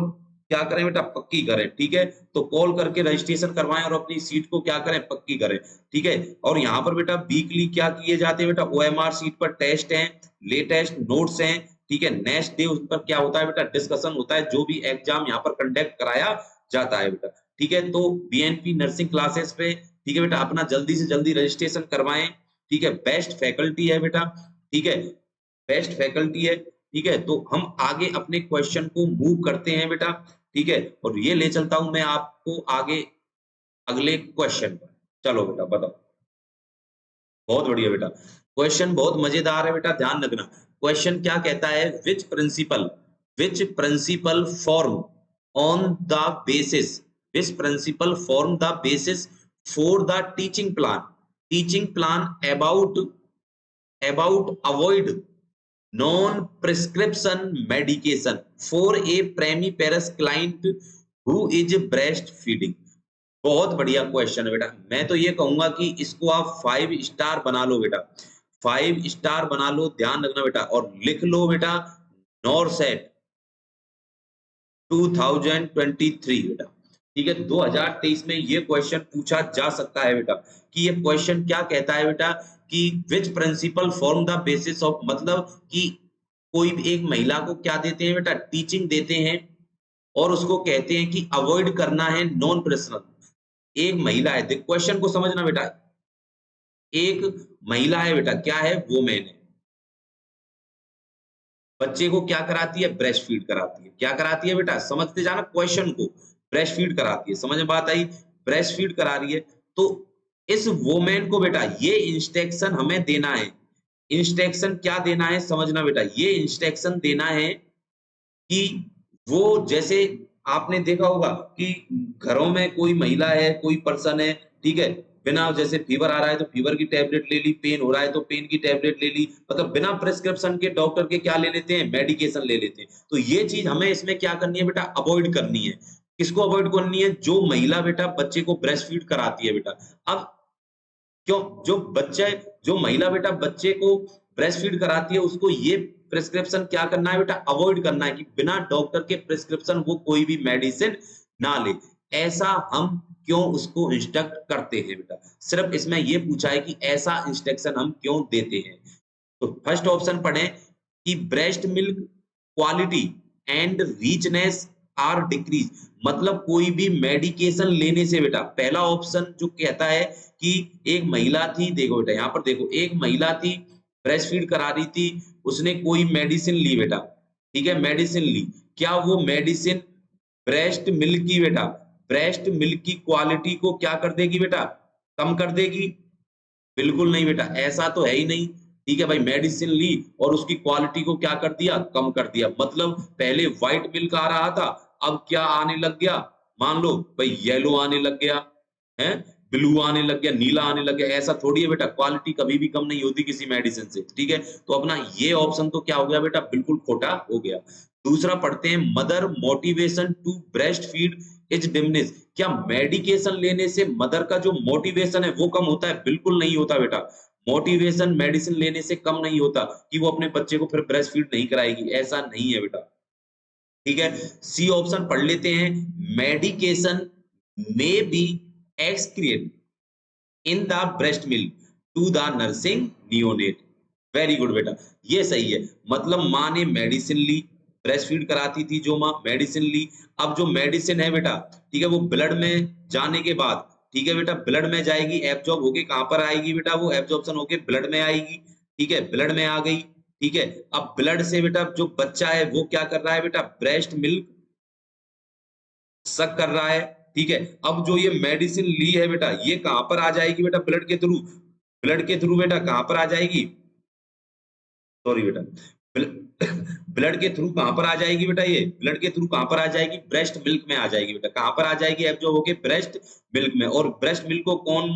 क्या करें बेटा, पक्की करें, ठीक है? तो कॉल करके रजिस्ट्रेशन करवाएं और अपनी सीट को क्या करें, पक्की करें, ठीक है? और यहाँ पर बेटा वीकली क्या किए जाते हैं बेटा, ओएमआर सीट पर टेस्ट हैं, लेटेस्ट नोट्स हैं, ठीक है? नेक्स्ट डे उस पर क्या होता है बेटा, डिस्कशन होता है, जो भी एग्जाम यहाँ पर कंडक्ट कराया जाता है बेटा, ठीक है? तो बीएनपी नर्सिंग क्लासेस पे, ठीक है बेटा, अपना जल्दी से जल्दी रजिस्ट्रेशन करवाएं, ठीक है? बेस्ट फैकल्टी है बेटा, ठीक है? बेस्ट फैकल्टी है, ठीक है? तो हम आगे अपने क्वेश्चन को मूव करते हैं बेटा, ठीक है? और ये ले चलता हूं मैं आपको आगे अगले क्वेश्चन पर। चलो बेटा बताओ। बहुत बढ़िया बेटा, क्वेश्चन बहुत मजेदार है बेटा, ध्यान रखना। क्वेश्चन क्या कहता है, which principle form on the basis, which principle form the basis for the teaching plan about avoid non prescription medication for a primiparous client who is breast feeding. बहुत बढ़िया क्वेश्चन है बेटा, मैं तो ये कहूंगा कि इसको आप 5 स्टार बना लो बेटा, 5 स्टार बना लो, ध्यान रखना बेटा, और लिख लो बेटा नॉरसेट 2023 बेटा, ठीक है? 2023 में ये क्वेश्चन पूछा जा सकता है बेटा, कि ये क्वेश्चन क्या कहता है बेटा, कि विच principle form the basis of, मतलब कि कोई भी एक महिला को क्या देते हैं बेटा, टीचिंग देते हैं, और उसको कहते हैं कि अवॉइड करना है नॉन पर्सनल। एक महिला है, देख क्वेश्चन को समझना बेटा, एक महिला है बेटा, क्या है, वोमेन है, बच्चे को क्या कराती है, ब्रेस्ट फीड कराती है। क्या कराती है बेटा, समझते जाना क्वेश्चन को, ब्रेस्ट फीड कराती है। समझ में बात आई? ब्रेस्ट फीड करा रही है, तो इस वोमेन को बेटा ये इंस्ट्रक्शन हमें देना है। इंस्ट्रक्शन क्या देना है, समझना बेटा, ये इंस्ट्रक्शन देना है कि वो, जैसे आपने देखा होगा कि घरों में कोई महिला है, कोई पर्सन है, ठीक है, बिना, जैसे फीवर आ रहा है तो फीवर की टेबलेट ले ली, पेन हो रहा है तो पेन की टेबलेट ले ली, मतलब बिना प्रिस्क्रिप्शन के डॉक्टर के क्या ले लेते हैं, मेडिकेशन ले लेते हैं। तो ये चीज हमें इसमें क्या करनी है बेटा, अवॉइड करनी है। किसको अवॉइड करनी है, जो महिला बेटा बच्चे को ब्रेस्ट फीड कराती है बेटा। अब क्यों, जो महिला बेटा बच्चे को ब्रेस्ट फीड कराती है, उसको ये प्रिस्क्रिप्शन क्या करना है बेटा, अवॉइड करना है, कि बिना डॉक्टर के प्रिस्क्रिप्शन वो कोई भी मेडिसिन ना ले। ऐसा हम क्यों उसको इंस्ट्रक्ट करते हैं बेटा, सिर्फ इसमें ये पूछा है कि ऐसा इंस्ट्रक्शन हम क्यों देते हैं। तो फर्स्ट ऑप्शन पढ़ें कि breast milk quality and richness are decrease, मतलब कोई भी मेडिकेशन लेने से बेटा, पहला ऑप्शन जो कहता है कि एक महिला थी, देखो बेटा यहाँ पर देखो, एक महिला थी, ब्रेस्ट फीड करा रही थी, उसने कोई मेडिसिन ली बेटा, ठीक है, मेडिसिन ली, क्या वो मेडिसिन ब्रेस्ट मिल्क की बेटा, ब्रेस्ट मिल्क की क्वालिटी को क्या कर देगी बेटा, कम कर देगी? बिल्कुल नहीं बेटा, ऐसा तो है ही नहीं, ठीक है भाई, मेडिसिन ली और उसकी क्वालिटी को क्या कर दिया, कम कर दिया। मतलब पहले व्हाइट मिल्क आ रहा था, अब क्या आने लग गया, मान लो भाई येलो आने लग गया है, ब्लू आने लग गया, नीला आने लग गया। ऐसा थोड़ी है बेटा, क्वालिटी कभी भी कम नहीं होती किसी मेडिसिन से, ठीक है? तो अपना ये ऑप्शन तो क्या हो गया बेटा, बिल्कुल खोटा हो गया। दूसरा पढ़ते हैं, mother motivation to breast feed is diminish, क्या मेडिकेशन लेने से मदर का जो मोटिवेशन है वो कम होता है? बिल्कुल नहीं होता बेटा, मोटिवेशन मेडिसिन लेने से कम नहीं होता कि वो अपने बच्चे को फिर ब्रेस्ट फीड नहीं कराएगी, ऐसा नहीं है बेटा। ठीक है, सी ऑप्शन पढ़ लेते हैं। Medication may be excreted in the breast milk to the nursing neonate. Very good बेटा, ये सही है। मतलब माँ ने मेडिसिन ली, ब्रेस्ट फीड कराती थी जो माँ, मेडिसिन ली। अब जो मेडिसिन है बेटा, ठीक है, वो ब्लड में जाने के बाद, ठीक है बेटा, ब्लड में जाएगी, एब्जॉर्ब होके कहाँ पर आएगी बेटा, वो एब्जॉर्प्शन होके ब्लड में आएगी। ठीक है, ब्लड में आ गई। ठीक है, अब ब्लड से बेटा जो बच्चा है वो क्या कर रहा है बेटा, ब्रेस्ट मिल्क सक कर रहा है। ठीक है, अब जो ये मेडिसिन ली है बेटा, ये कहां पर आ जाएगी बेटा, ब्लड के थ्रू। ब्लड के थ्रू बेटा कहां पर आ जाएगी, सॉरी बेटा, ब्लड के थ्रू कहां पर आ जाएगी बेटा, ये ब्लड के थ्रू कहां पर आ जाएगी, ब्रेस्ट मिल्क में आ जाएगी बेटा। कहां पर आ जाएगी, अब जो होके ब्रेस्ट मिल्क में। और ब्रेस्ट मिल्क को कौन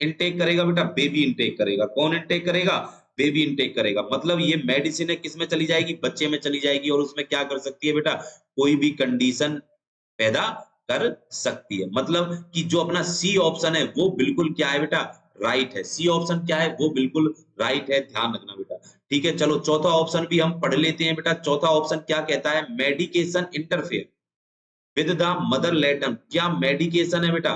इनटेक करेगा बेटा, बेबी इनटेक करेगा। कौन इनटेक करेगा, बेबी इनटेक करेगा। मतलब ये मेडिसिन है किस में चली जाएगी, बच्चे में चली जाएगी, और उसमें क्या कर सकती है बेटा, कोई भी कंडीशन पैदा कर सकती है। मतलब कि जो अपना सी ऑप्शन है वो बिल्कुल क्या है बेटा, राइट है। सी ऑप्शन क्या है, वो बिल्कुल राइट है, ध्यान रखना बेटा। ठीक है, चलो चौथा ऑप्शन भी हम पढ़ लेते हैं बेटा। चौथा ऑप्शन क्या कहता है, medication interfere with the mother Latham. क्या मेडिकेशन है बेटा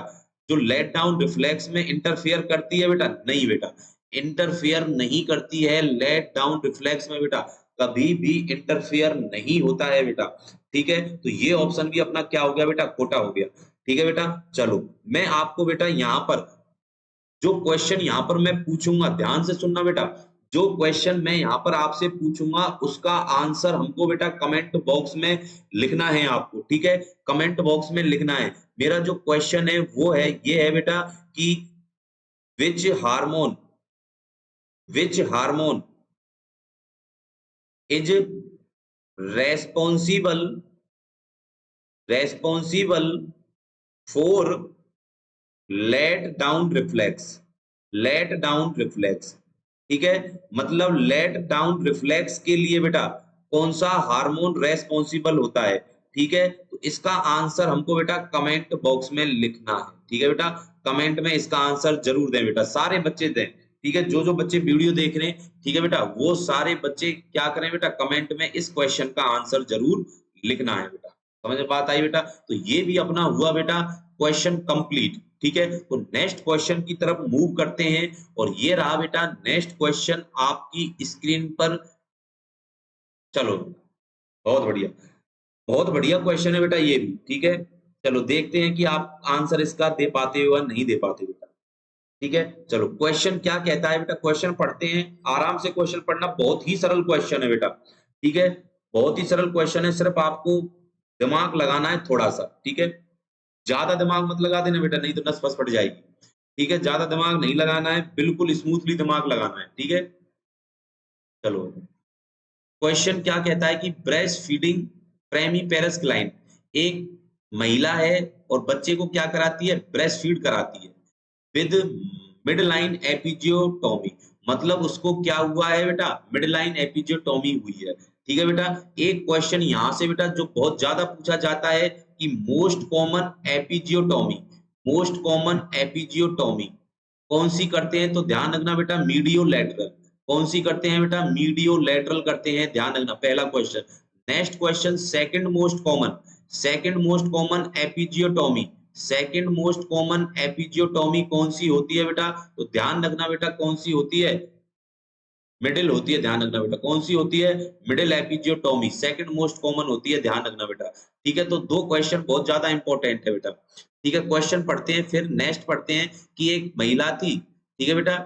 जो लेट डाउन रिफ्लेक्स में इंटरफेयर करती है बेटा, नहीं बेटा, इंटरफेयर नहीं करती है लेट डाउन रिफ्लेक्स में बेटा, कभी भी इंटरफेयर नहीं होता है बेटा। ठीक है, तो ये ऑप्शन भी अपना क्या हो गया बेटा, खोटा हो गया। ठीक है बेटा, चलो मैं आपको बेटा यहाँ पर जो क्वेश्चन यहाँ पर मैं पूछूंगा, ध्यान से सुनना बेटा, जो क्वेश्चन मैं यहाँ पर आपसे पूछूंगा उसका आंसर हमको बेटा कमेंट बॉक्स में लिखना है आपको। ठीक है, कमेंट बॉक्स में लिखना है। मेरा जो क्वेश्चन है वो है, ये है बेटा कि which hormone, which hormone is responsible, responsible for let down reflex, let down reflex. ठीक है, मतलब लेट डाउन रिफ्लेक्स के लिए बेटा कौन सा हार्मोन रेस्पॉन्सिबल होता है। ठीक है, तो इसका आंसर हमको बेटा कमेंट बॉक्स में लिखना है। ठीक है बेटा, कमेंट में इसका आंसर जरूर दें बेटा, सारे बच्चे दें। ठीक है, जो बच्चे वीडियो देख रहे हैं, ठीक है बेटा, वो सारे बच्चे क्या करें बेटा, कमेंट में इस क्वेश्चन का आंसर जरूर लिखना है बेटा। समझ में बात आई बेटा, तो ये भी अपना हुआ बेटा क्वेश्चन कंप्लीट। ठीक है, तो नेक्स्ट क्वेश्चन की तरफ मूव करते हैं, और ये रहा बेटा नेक्स्ट क्वेश्चन आपकी स्क्रीन पर। चलो, बहुत बढ़िया, बहुत बढ़िया क्वेश्चन है बेटा ये भी। ठीक है, चलो देखते हैं कि आप आंसर इसका दे पाते हो या नहीं दे पाते बेटा। ठीक है, चलो क्वेश्चन क्या कहता है बेटा, क्वेश्चन पढ़ते हैं। आराम से क्वेश्चन पढ़ना, बहुत ही सरल क्वेश्चन है बेटा। ठीक है, बहुत ही सरल क्वेश्चन है, सिर्फ आपको दिमाग लगाना है थोड़ा सा। ठीक है, ज्यादा दिमाग मत लगा देना बेटा, नहीं तो नस फस फट जाएगी। ठीक है, ज्यादा दिमाग नहीं लगाना है, बिल्कुल स्मूथली दिमाग लगाना है। ठीक है, चलो क्वेश्चन क्या कहता है कि ब्रेस्ट फीडिंग प्रेमीपेरस क्लाइंट, एक महिला है और बच्चे को क्या कराती है, ब्रेस्ट फीड कराती है विद मिडलाइन एपिजियोटोमी। मतलब उसको क्या हुआ है बेटा, मिडलाइन एपिजियोटोमी हुई है। ठीक है बेटा, एक क्वेश्चन यहां से बेटा जो बहुत ज्यादा पूछा जाता है कि most common episiotomy, most common episiotomy कौन सी करते हैं, तो ध्यान रखना बेटा मीडियो लेटरल। कौन सी करते हैं बेटा, मीडियो लेटरल करते हैं, ध्यान रखना, पहला question. Next question, second most common, second most common episiotomy, second most common episiotomy कौन सी होती है बेटा, तो ध्यान रखना बेटा कौन सी होती है, मिडिल होती है। ध्यान रखना बेटा कौन सी होती है, middle episiotomy second most common होती है, ध्यान रखना बेटा। ठीक है, तो दो क्वेश्चन बहुत ज्यादा इंपॉर्टेंट है बेटा। ठीक है, क्वेश्चन पढ़ते हैं, फिर नेक्स्ट पढ़ते हैं कि एक महिला थी, ठीक है बेटा,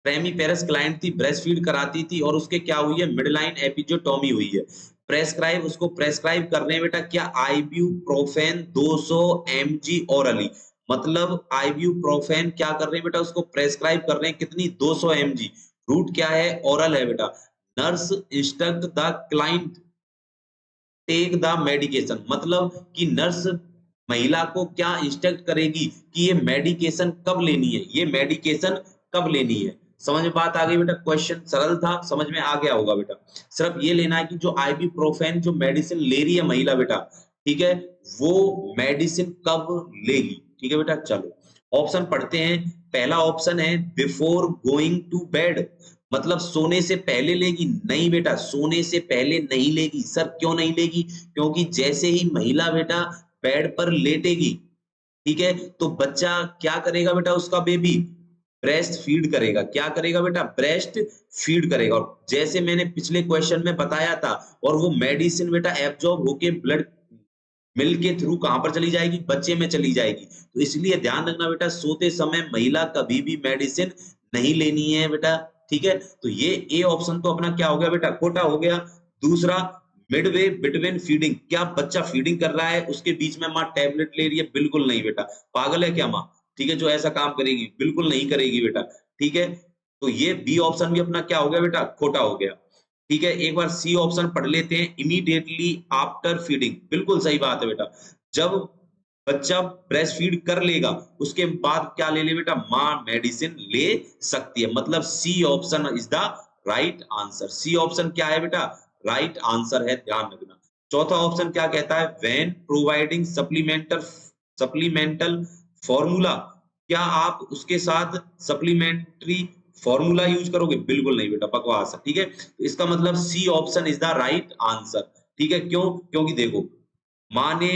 प्रेमीपेरस क्लाइंट थी, ब्रेस्ट फीड कराती थी, और उसके क्या हुई है, मिडलाइन एपिजियोटोमी हुई है। प्रेस्क्राइब, उसको प्रेस्क्राइब कर रहे हैं बेटा क्या, आइब्यूप्रोफेन 200 mg ओरली। मतलब आइब्यूप्रोफेन क्या कर रहे हैं बेटा, उसको प्रेस्क्राइब कर रहे हैं कितनी, 200 mg। रूट क्या है, ओरल है बेटा। Nurse instruct the client take the medication. मतलब कि नर्स महिला को क्या इंस्ट्रक्ट करेगी कि ये मेडिकेशन कब लेनी है, ये मेडिकेशन कब लेनी है। समझ में बात आ गई बेटा, क्वेश्चन सरल था, समझ में आ गया होगा बेटा। सिर्फ ये लेना है कि जो आइबुप्रोफेन जो मेडिसिन ले रही है महिला बेटा, ठीक है, वो मेडिसिन कब लेगी। ठीक है बेटा, चलो ऑप्शन पढ़ते हैं। पहला ऑप्शन है बिफोर गोइंग टू बेड, मतलब सोने से पहले लेगी। नहीं बेटा, सोने से पहले नहीं लेगी। सर क्यों नहीं लेगी? क्योंकि जैसे ही महिला बेटा बेड पर लेटेगी, ठीक है, तो बच्चा क्या करेगा बेटा, उसका बेबी ब्रेस्ट फीड करेगा। क्या करेगा बेटा? ब्रेस्ट फीड करेगा। और जैसे मैंने पिछले क्वेश्चन में बताया था, और वो मेडिसिन बेटा एब्जॉर्ब होके ब्लड मिल्क के थ्रू कहां पर चली जाएगी? बच्चे में चली जाएगी। तो इसलिए ध्यान रखना बेटा, सोते समय महिला कभी भी मेडिसिन नहीं लेनी है बेटा, ठीक है। तो ये ए ऑप्शन तो अपना क्या हो गया बेटा? खोटा हो गया। दूसरा, मिडवे बिटवीन फीडिंग, क्या बच्चा फीडिंग कर रहा है उसके बीच में माँ टैबलेट ले रही है? बिल्कुल नहीं बेटा। पागल है क्या माँ? ठीक है, जो ऐसा काम करेगी, बिल्कुल नहीं करेगी बेटा, ठीक है। तो ये बी ऑप्शन भी अपना क्या हो गया बेटा? खोटा हो गया, ठीक है। एक बार सी ऑप्शन पढ़ लेते हैं, इमीडिएटली आफ्टर फीडिंग, बिल्कुल सही बात है बेटा। जब बच्चा ब्रेस्ट फीड कर लेगा उसके बाद क्या ले ले बेटा? मां मेडिसिन ले सकती है। मतलब C option is the right answer. C option क्या है बेटा? राइट आंसर है, ध्यान रखना। चौथा ऑप्शन क्या कहता है? व्हेन प्रोवाइडिंग सप्लीमेंटल फॉर्मूला, क्या आप उसके साथ सप्लीमेंट्री फॉर्मूला यूज करोगे? बिल्कुल नहीं बेटा, बकवास है, ठीक है। तो इसका मतलब C option is the right answer, ठीक है। क्यों? क्योंकि देखो, मां ने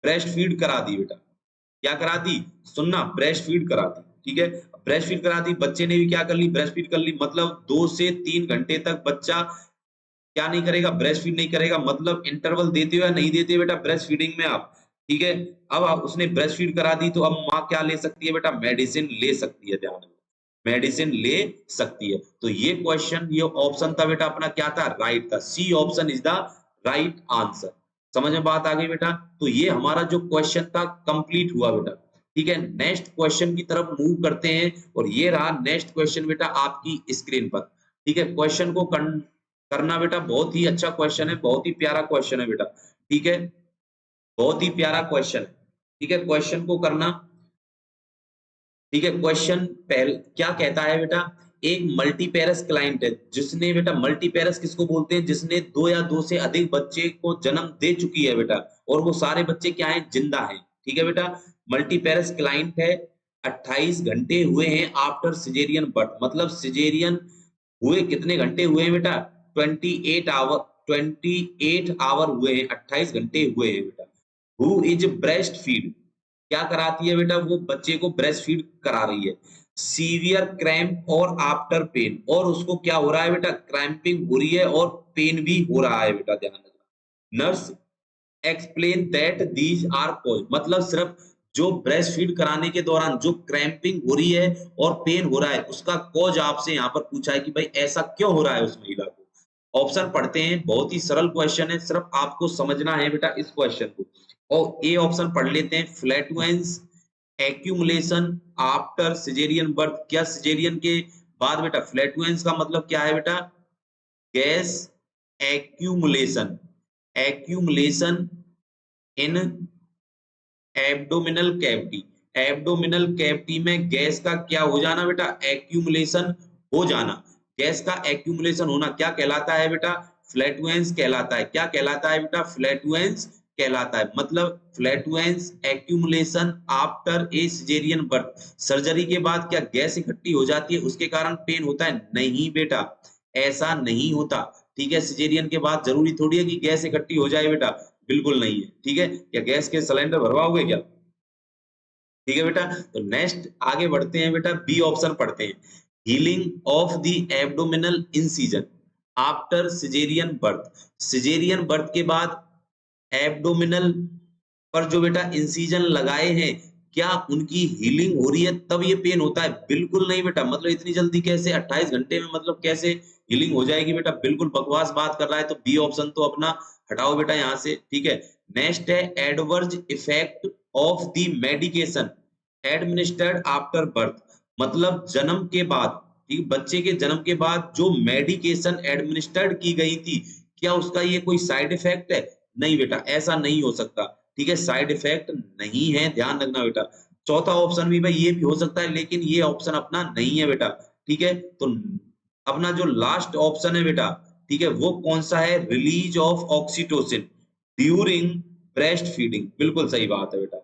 ब्रेस्ट फीड करा दी बेटा। क्या करा दी? सुनना, ब्रेस्ट फीड करा दी, ठीक है। ब्रेस्ट फीड करा दी, बच्चे ने भी क्या कर ली? ब्रेस्ट फीड कर ली। मतलब 2 से 3 घंटे तक बच्चा क्या नहीं करेगा? ब्रेस्ट फीड नहीं करेगा। मतलब इंटरवल देते हो या नहीं देते बेटा ब्रेस्ट फीडिंग में आप, ठीक है। अब आप उसने ब्रेस्ट फीड करा दी, तो अब माँ क्या ले सकती है बेटा? मेडिसिन ले सकती है, ध्यान रखना, मेडिसिन ले सकती है। तो ये क्वेश्चन, ये ऑप्शन था बेटा अपना क्या था? राइट था। C option is the right answer. समझ में बात आ गई बेटा? तो ये हमारा जो क्वेश्चन था कंप्लीट हुआ बेटा, ठीक है। नेक्स्ट क्वेश्चन की तरफ मूव करते हैं, और ये रहा नेक्स्ट क्वेश्चन बेटा आपकी स्क्रीन पर, ठीक है। क्वेश्चन को करना बेटा बहुत ही अच्छा क्वेश्चन है, बहुत ही प्यारा क्वेश्चन है बेटा, ठीक है। बहुत ही प्यारा क्वेश्चन है, ठीक है। क्वेश्चन को करना, ठीक है। क्वेश्चन पहले क्या कहता है बेटा? एक मल्टीपेरस क्लाइंट है, जिसने बेटा, मल्टीपेरस किसको बोलते हैं? जिसने 2 या 2 से अधिक बच्चे को जन्म दे चुकी है बेटा, और वो सारे बच्चे क्या हैं? जिंदा हैं, ठीक है बेटा। मल्टीपेरस क्लाइंट है, 28 घंटे हुए हैं आफ्टर सिजेरियन बर्थ। मतलब सिजेरियन हुए कितने घंटे हुए हैं बेटा? 28 आवर हुए हैं, 28 घंटे हुए हैं बेटा। हु इज ब्रेस्ट फीड, क्या कराती है बेटा? वो बच्चे को ब्रेस्ट फीड करा रही है। सीवियर क्रैम्प और आफ्टर पेन, और उसको क्या हो रहा है बेटा? क्रैम्पिंग हो रही है और पेन भी हो रहा है बेटा, ध्यान रखना। Nurse explain that these are cause, मतलब सिर्फ जो ब्रेस्ट फीड कराने के दौरान जो क्रैम्पिंग हो रही है और पेन हो रहा है, उसका कॉज आपसे यहाँ पर पूछा है कि भाई ऐसा क्यों हो रहा है उस महिला को। ऑप्शन पढ़ते हैं, बहुत ही सरल क्वेश्चन है, सिर्फ आपको समझना है बेटा इस क्वेश्चन को। और ए ऑप्शन पढ़ लेते हैं, flatulence accumulation after caesarean birth. क्या सिजेरियन के बाद बेटा फ्लैटुलेंस का मतलब क्या है बेटा? गैस एक्यूमुलेशन, एक्यूमुलेशन इन एब्डोमिनल कैविटी। एब्डोमिनल कैविटी में गैस का क्या हो जाना बेटा? एक्यूमुलेशन हो जाना। गैस का एक्यूमुलेशन होना क्या कहलाता है बेटा? फ्लैटुलेंस कहलाता है। क्या कहलाता है बेटा? फ्लैटुलेंस कहलाता है। मतलब flatulence accumulation after a caesarean birth, surgery के बाद क्या गैस इकट्ठी हो जाती है, उसके कारण पेन होता है? नहीं बेटा, ऐसा नहीं होता, ठीक है। सिजेरियन के बाद जरूरी थोड़ी है कि गैस इकट्ठी हो जाए बेटा, बिल्कुल नहीं है, ठीक है। क्या गैस के सिलेंडर भरवाओगे क्या? ठीक है बेटा। तो नेक्स्ट आगे बढ़ते हैं बेटा, बी ऑप्शन पढ़ते हैं, healing of the abdominal incision after caesarean birth. Caesarean birth के बाद एब्डोमिनल पर जो बेटा इंसिजन लगाए हैं, क्या उनकी हीलिंग हो रही है तब ये पेन होता है? बिल्कुल नहीं बेटा। मतलब इतनी जल्दी कैसे 28 घंटे में, मतलब कैसे हीलिंग हो जाएगी बेटा? बिल्कुल बकवास बात कर रहा है। तो बी ऑप्शन तो अपना हटाओ बेटा यहाँ से, ठीक है। नेक्स्ट है adverse effect of the medication administered after birth. मतलब जन्म के बाद, ठीक, बच्चे के जन्म के बाद जो मेडिकेशन एडमिनिस्टर्ड की गई थी, क्या उसका ये कोई साइड इफेक्ट है? नहीं बेटा, ऐसा नहीं हो सकता, ठीक है। साइड इफेक्ट नहीं है, ध्यान रखना बेटा। चौथा ऑप्शन भी भाई ये भी हो सकता है, लेकिन ये ऑप्शन अपना नहीं है बेटा, ठीक है। तो अपना जो लास्ट ऑप्शन है बेटा, ठीक है, वो कौन सा है? Release of oxytocin during breast feeding, बिल्कुल सही बात है बेटा,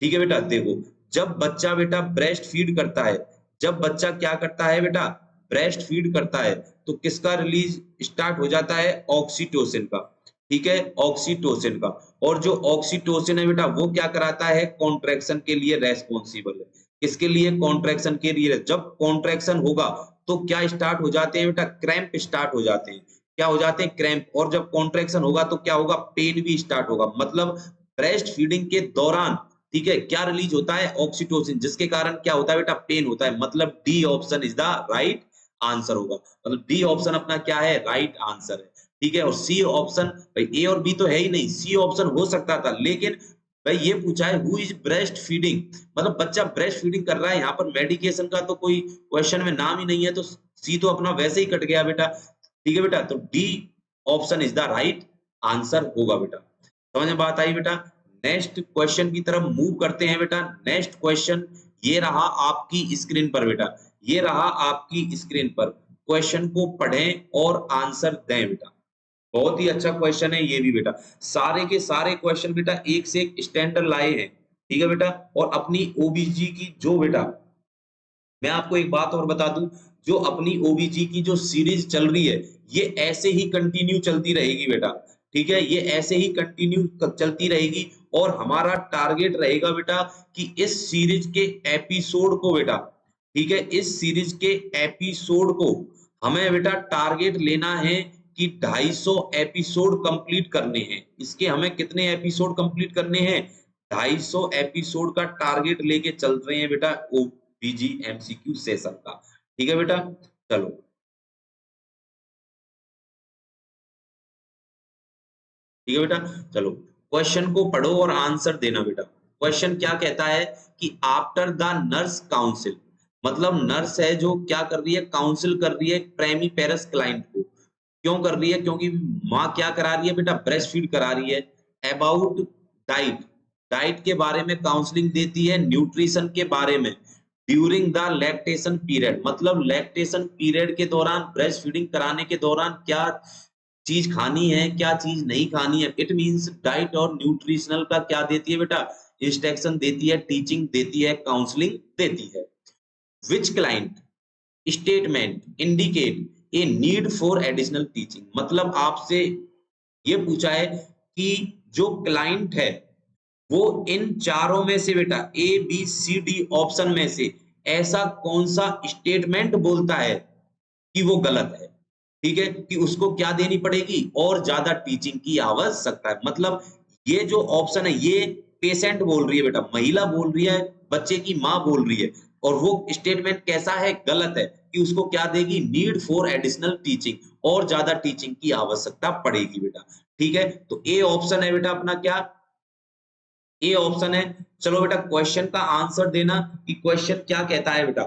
ठीक है बेटा। देखो, जब बच्चा बेटा ब्रेस्ट फीड करता है, जब बच्चा क्या करता है बेटा, ब्रेस्ट फीड करता है, तो किसका रिलीज स्टार्ट हो जाता है, ऑक्सीटोसिन का। ठीक है, ऑक्सीटोसिन का। और जो ऑक्सीटोसिन है बेटा वो क्या कराता है, कॉन्ट्रैक्शन के लिए रेस्पॉन्सिबल है। किसके लिए, कॉन्ट्रैक्शन के लिए। जब कॉन्ट्रैक्शन होगा तो क्या स्टार्ट हो जाते हैं बेटा, क्रैम्प स्टार्ट हो जाते हैं। क्या हो जाते हैं, क्रैम्प। और जब कॉन्ट्रैक्शन होगा तो क्या होगा, पेन भी स्टार्ट होगा। मतलब ब्रेस्ट फीडिंग के दौरान, ठीक है, क्या रिलीज होता है, ऑक्सीटोसिन, जिसके कारण क्या होता है बेटा, पेन होता है। मतलब D option is the right answer होगा। मतलब डी ऑप्शन अपना क्या है, राइट आंसर है। ठीक है, और सी ऑप्शन, भाई ए और बी तो है ही नहीं, सी ऑप्शन हो सकता था, लेकिन भाई ये पूछा है हु इज ब्रेस्ट फीडिंग, मतलब बच्चा ब्रेस्ट फीडिंग कर रहा है, यहाँ पर मेडिकेशन का तो कोई क्वेश्चन में नाम ही नहीं है, तो सी तो अपना वैसे ही कट गया बेटा। ठीक है बेटा, तो D option is the right answer होगा बेटा। समझ में बात आई बेटा। नेक्स्ट क्वेश्चन की तरफ मूव करते हैं बेटा। नेक्स्ट क्वेश्चन ये रहा आपकी स्क्रीन पर बेटा, ये रहा आपकी स्क्रीन पर। क्वेश्चन को पढ़ें और आंसर दें बेटा। बहुत ही अच्छा क्वेश्चन है ये भी बेटा। सारे के सारे क्वेश्चन बेटा एक से एक स्टैंडर्ड लाए हैं। ठीक है बेटा, और अपनी ओबीजी की जो बेटा, मैं आपको एक बात और बता दूं, जो अपनी ओबीजी की जो सीरीज चल रही है, ये ऐसे ही कंटिन्यू चलती रहेगी बेटा। ठीक है, ये ऐसे ही कंटिन्यू चलती रहेगी, और हमारा टारगेट रहेगा बेटा कि इस सीरीज के एपिसोड को बेटा, ठीक है, इस सीरीज के एपिसोड को हमें बेटा टारगेट लेना है कि 250 एपिसोड कंप्लीट करने हैं। इसके हमें कितने एपिसोड कंप्लीट करने हैं, 250 एपिसोड का टारगेट लेके चल रहे हैं बेटा ओबीजी एमसीक्यू सेशन का। ठीक है बेटा, चलो ठीक है बेटा, चलो क्वेश्चन को पढ़ो और आंसर देना बेटा। क्वेश्चन क्या कहता है कि आफ्टर द नर्स काउंसिल, मतलब नर्स है जो क्या कर रही है, काउंसिल कर रही है प्रेमी पेरस क्लाइंट को। क्यों कर रही है, क्योंकि माँ क्या करा रही है बेटा, ब्रेस्ट फीड करा रही है। अबाउट डाइट, डाइट के बारे में काउंसलिंग देती है, न्यूट्रिशन के बारे में। ड्यूरिंग द लैक्टेशन पीरियड, मतलब लैक्टेशन पीरियड के दौरान, ब्रेस्ट फीडिंग कराने के दौरान क्या चीज खानी है, क्या चीज नहीं खानी है। इट मींस डाइट और न्यूट्रिशनल का क्या देती है बेटा, इंस्ट्रक्शन देती है, टीचिंग देती है, काउंसलिंग देती है। Which client statement indicate a need for additional teaching, मतलब आपसे ये पूछा है कि जो क्लाइंट है वो इन चारों में से बेटा, A B C D option में से ऐसा कौन सा स्टेटमेंट बोलता है कि वो गलत है। ठीक है, कि उसको क्या देनी पड़ेगी, और ज्यादा टीचिंग की आवश्यकता है। मतलब ये जो ऑप्शन है ये पेशेंट बोल रही है बेटा, महिला बोल रही है, बच्चे की माँ बोल रही है, और वो स्टेटमेंट कैसा है, गलत है, कि उसको क्या देगी, नीड फॉर एडिशनल टीचिंग, और ज्यादा टीचिंग की आवश्यकता पड़ेगी बेटा। ठीक है, तो ए ऑप्शन है बेटा अपना क्या, ए ऑप्शन है। चलो बेटा क्वेश्चन का आंसर देना कि क्वेश्चन क्या कहता है बेटा।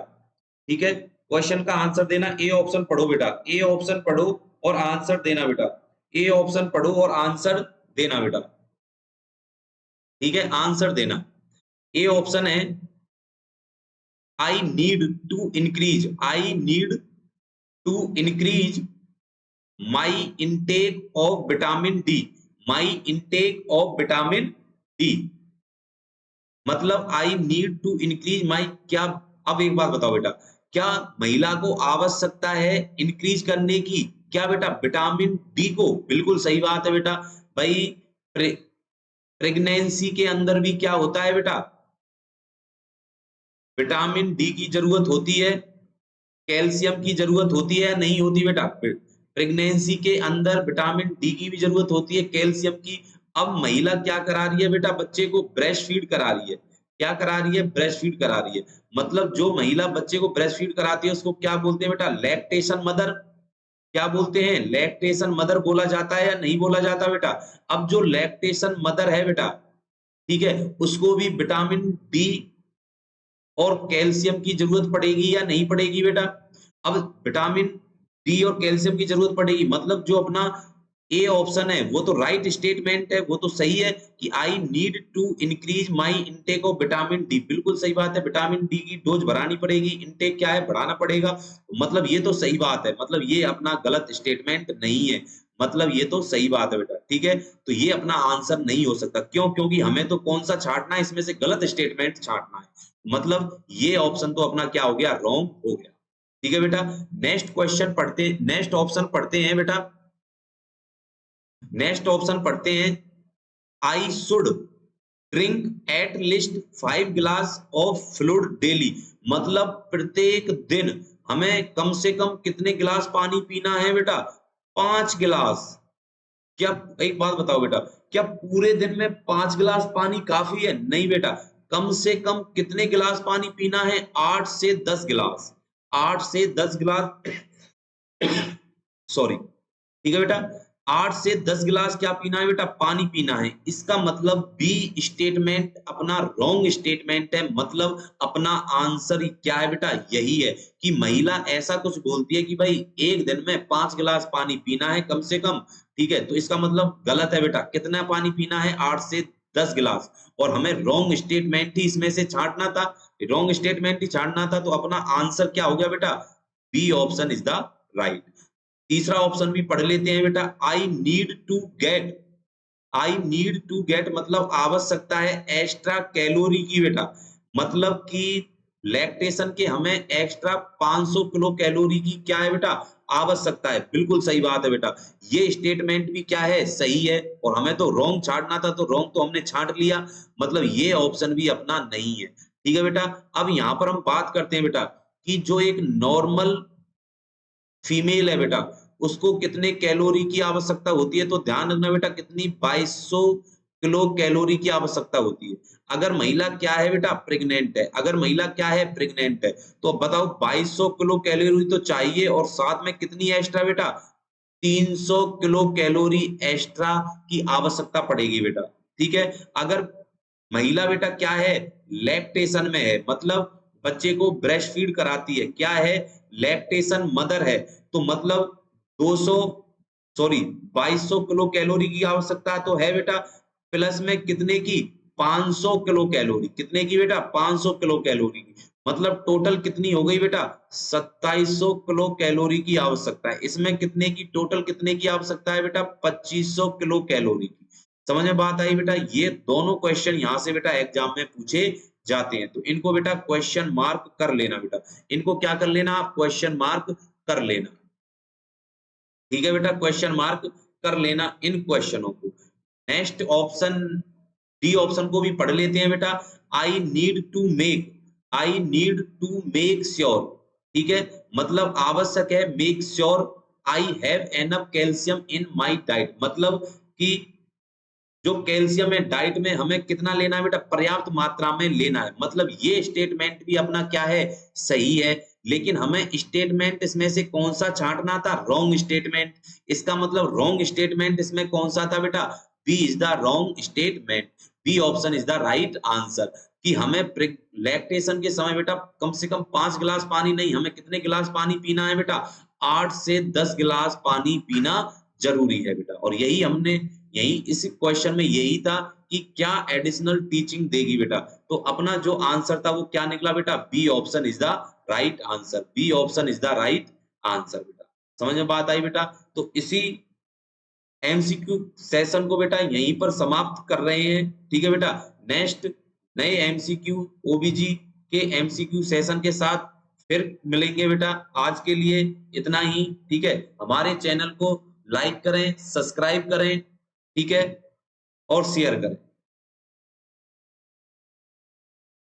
ठीक है, क्वेश्चन का आंसर देना, ए ऑप्शन पढ़ो बेटा, ए ऑप्शन पढ़ो और आंसर देना बेटा। ए ऑप्शन पढ़ो और आंसर देना बेटा। ठीक है, आंसर देना। ए ऑप्शन है, I need to increase, I need to increase my intake of vitamin D, my intake of vitamin D, मतलब I need to increase my, क्या। अब एक बात बताओ बेटा, क्या महिला को आवश्यकता है इंक्रीज करने की, क्या बेटा, विटामिन डी को। बिल्कुल सही बात है बेटा। भाई प्रेगनेंसी के अंदर भी क्या होता है बेटा, विटामिन डी की जरूरत होती है, कैल्शियम की जरूरत होती है, नहीं होती बेटा। प्रेगनेंसी के अंदर विटामिन डी की भी जरूरत होती है, कैल्शियम की। अब महिला क्या करा रही है बेटा, बच्चे को ब्रेस्ट फीड करा रही है। क्या करा रही है, ब्रेस्ट फीड करा रही है। मतलब जो महिला बच्चे को ब्रेस्ट फीड कराती है उसको क्या बोलते हैं बेटा, लैक्टेशन मदर। क्या बोलते हैं, लैक्टेशन मदर बोला जाता है या नहीं बोला जाता बेटा। अब जो लैक्टेशन मदर है बेटा, ठीक है, उसको भी विटामिन डी और कैल्शियम की जरूरत पड़ेगी या नहीं पड़ेगी बेटा। अब विटामिन डी और कैल्शियम की जरूरत पड़ेगी, मतलब जो अपना ए ऑप्शन है वो तो राइट स्टेटमेंट है, वो तो सही है कि I need to increase my intake of vitamin D. बिल्कुल सही बात है, विटामिन डी की डोज बढ़ानी पड़ेगी, इंटेक क्या है, बढ़ाना पड़ेगा। मतलब ये तो सही बात है, मतलब ये अपना गलत स्टेटमेंट नहीं है। मतलब ये तो सही बात है बेटा, ठीक है। तो ये अपना आंसर नहीं हो सकता, क्यों? क्योंकि हमें तो कौन सा छांटना है, इसमें से गलत स्टेटमेंट छांटना है, मतलब ये ऑप्शन तो अपना क्या हो गया, रॉन्ग हो गया। ठीक है बेटा, नेक्स्ट ऑप्शन पढ़ते हैं बेटा। नेक्स्ट ऑप्शन पढ़ते हैं, I should drink at least 5 गिलास ऑफ फ्लूइड डेली, मतलब प्रत्येक दिन हमें कम से कम कितने गिलास पानी पीना है बेटा, 5 गिलास। क्या, एक बात बताओ बेटा, क्या पूरे दिन में 5 गिलास पानी काफी है? नहीं बेटा, कम से कम कितने गिलास पानी पीना है, 8 से 10 गिलास। 8 से 10 गिलास सॉरी, ठीक है बेटा, 8 से 10 गिलास क्या पीना है बेटा, पानी पीना है। इसका मतलब बी स्टेटमेंट अपना रॉन्ग स्टेटमेंट है, मतलब अपना आंसर क्या है बेटा, यही है कि महिला ऐसा कुछ बोलती है कि भाई एक दिन में 5 गिलास पानी पीना है कम से कम, ठीक है। तो इसका मतलब गलत है बेटा, कितना पानी पीना है, 8 से 10 गिलास। और हमें रॉन्ग स्टेटमेंट ही इसमें से छांटना था, रॉन्ग स्टेटमेंट ही छांटना था, तो अपना आंसर क्या हो गया बेटा, B option is the right. तीसरा ऑप्शन भी पढ़ लेते हैं बेटा, आई नीड टू गेट मतलब आवश्यकता है एक्स्ट्रा कैलोरी की बेटा, मतलब कि लैक्टेशन के हमें एक्स्ट्रा 500 किलो कैलोरी की क्या है बेटा, आवश्यकता है। बिल्कुल सही बात है बेटा, ये स्टेटमेंट भी क्या है, सही है। और हमें तो रॉन्ग छांटना था, तो रॉन्ग तो हमने छांट लिया, मतलब ये ऑप्शन भी अपना नहीं है। ठीक है बेटा, अब यहाँ पर हम बात करते हैं बेटा कि जो एक नॉर्मल फीमेल है बेटा, उसको कितने कैलोरी की आवश्यकता होती है, तो ध्यान रखना बेटा, कितनी, 2200 किलो कैलोरी की आवश्यकता होती है। अगर महिला क्या है बेटा, प्रेग्नेंट है, अगर महिला क्या है, प्रेग्नेंट है, तो बताओ 2200 किलो कैलोरी तो चाहिए, और साथ में कितनी एक्स्ट्रा बेटा, 300 किलो कैलोरी एक्स्ट्रा की आवश्यकता पड़ेगी बेटा। ठीक है, अगर महिला बेटा क्या है, लैक्टेशन में है, मतलब बच्चे को ब्रेस्ट फीड कराती है, क्या है, लैक्टेशन मदर है, तो मतलब 200 सॉरी 2200 किलो कैलोरी की आवश्यकता तो है बेटा, प्लस में कितने की, 500 किलो कैलोरी, कितने की बेटा, 500 किलो कैलोरी की, मतलब टोटल कितनी हो गई बेटा, 2700 किलो कैलोरी की आवश्यकता है। इसमें कितने की, टोटल कितने की आवश्यकता है बेटा, 2500 किलो कैलोरी की। समझ में बात आई बेटा, ये दोनों क्वेश्चन यहाँ से बेटा एग्जाम में पूछे जाते हैं, तो इनको बेटा क्वेश्चन मार्क कर लेना बेटा, इनको क्या कर लेना, आप क्वेश्चन मार्क कर लेना। ठीक है बेटा, क्वेश्चन मार्क कर लेना इन क्वेश्चनों को। नेक्स्ट ऑप्शन, डी ऑप्शन को भी पढ़ लेते हैं बेटा, I need to make sure, ठीक है, मतलब आवश्यक है, make sure I have enough calcium in my diet, मतलब कि जो कैल्शियम है डाइट में हमें कितना लेना है बेटा, पर्याप्त मात्रा में लेना है, मतलब ये स्टेटमेंट भी अपना क्या है, सही है। लेकिन हमें स्टेटमेंट इसमें से कौन सा छांटना था, रॉन्ग स्टेटमेंट। इसका मतलब रॉन्ग स्टेटमेंट इसमें कौन सा था बेटा, B is the wrong statement, B option is the right answer, कि हमें लैक्टेशन के समय बेटा कम से कम 5 गिलास पानी नहीं, हमें कितने गिलास पानी पीना है बेटा, 8 से 10 गिलास पानी पीना जरूरी है बेटा। और यही हमने, यही इस क्वेश्चन में यही था कि क्या एडिशनल टीचिंग देगी बेटा, तो अपना जो आंसर था वो क्या निकला बेटा, B option is the right answer, B option is the right answer बेटा। समझ में बात आई बेटा, तो इसी एमसीक्यू सेशन को बेटा यहीं पर समाप्त कर रहे हैं। ठीक है बेटा, नेक्स्ट नए एमसीक्यू ओबीजी के एमसीक्यू सेशन के साथ फिर मिलेंगे बेटा। आज के लिए इतना ही, ठीक है। हमारे चैनल को लाइक करें, सब्सक्राइब करें, ठीक है, और शेयर करें।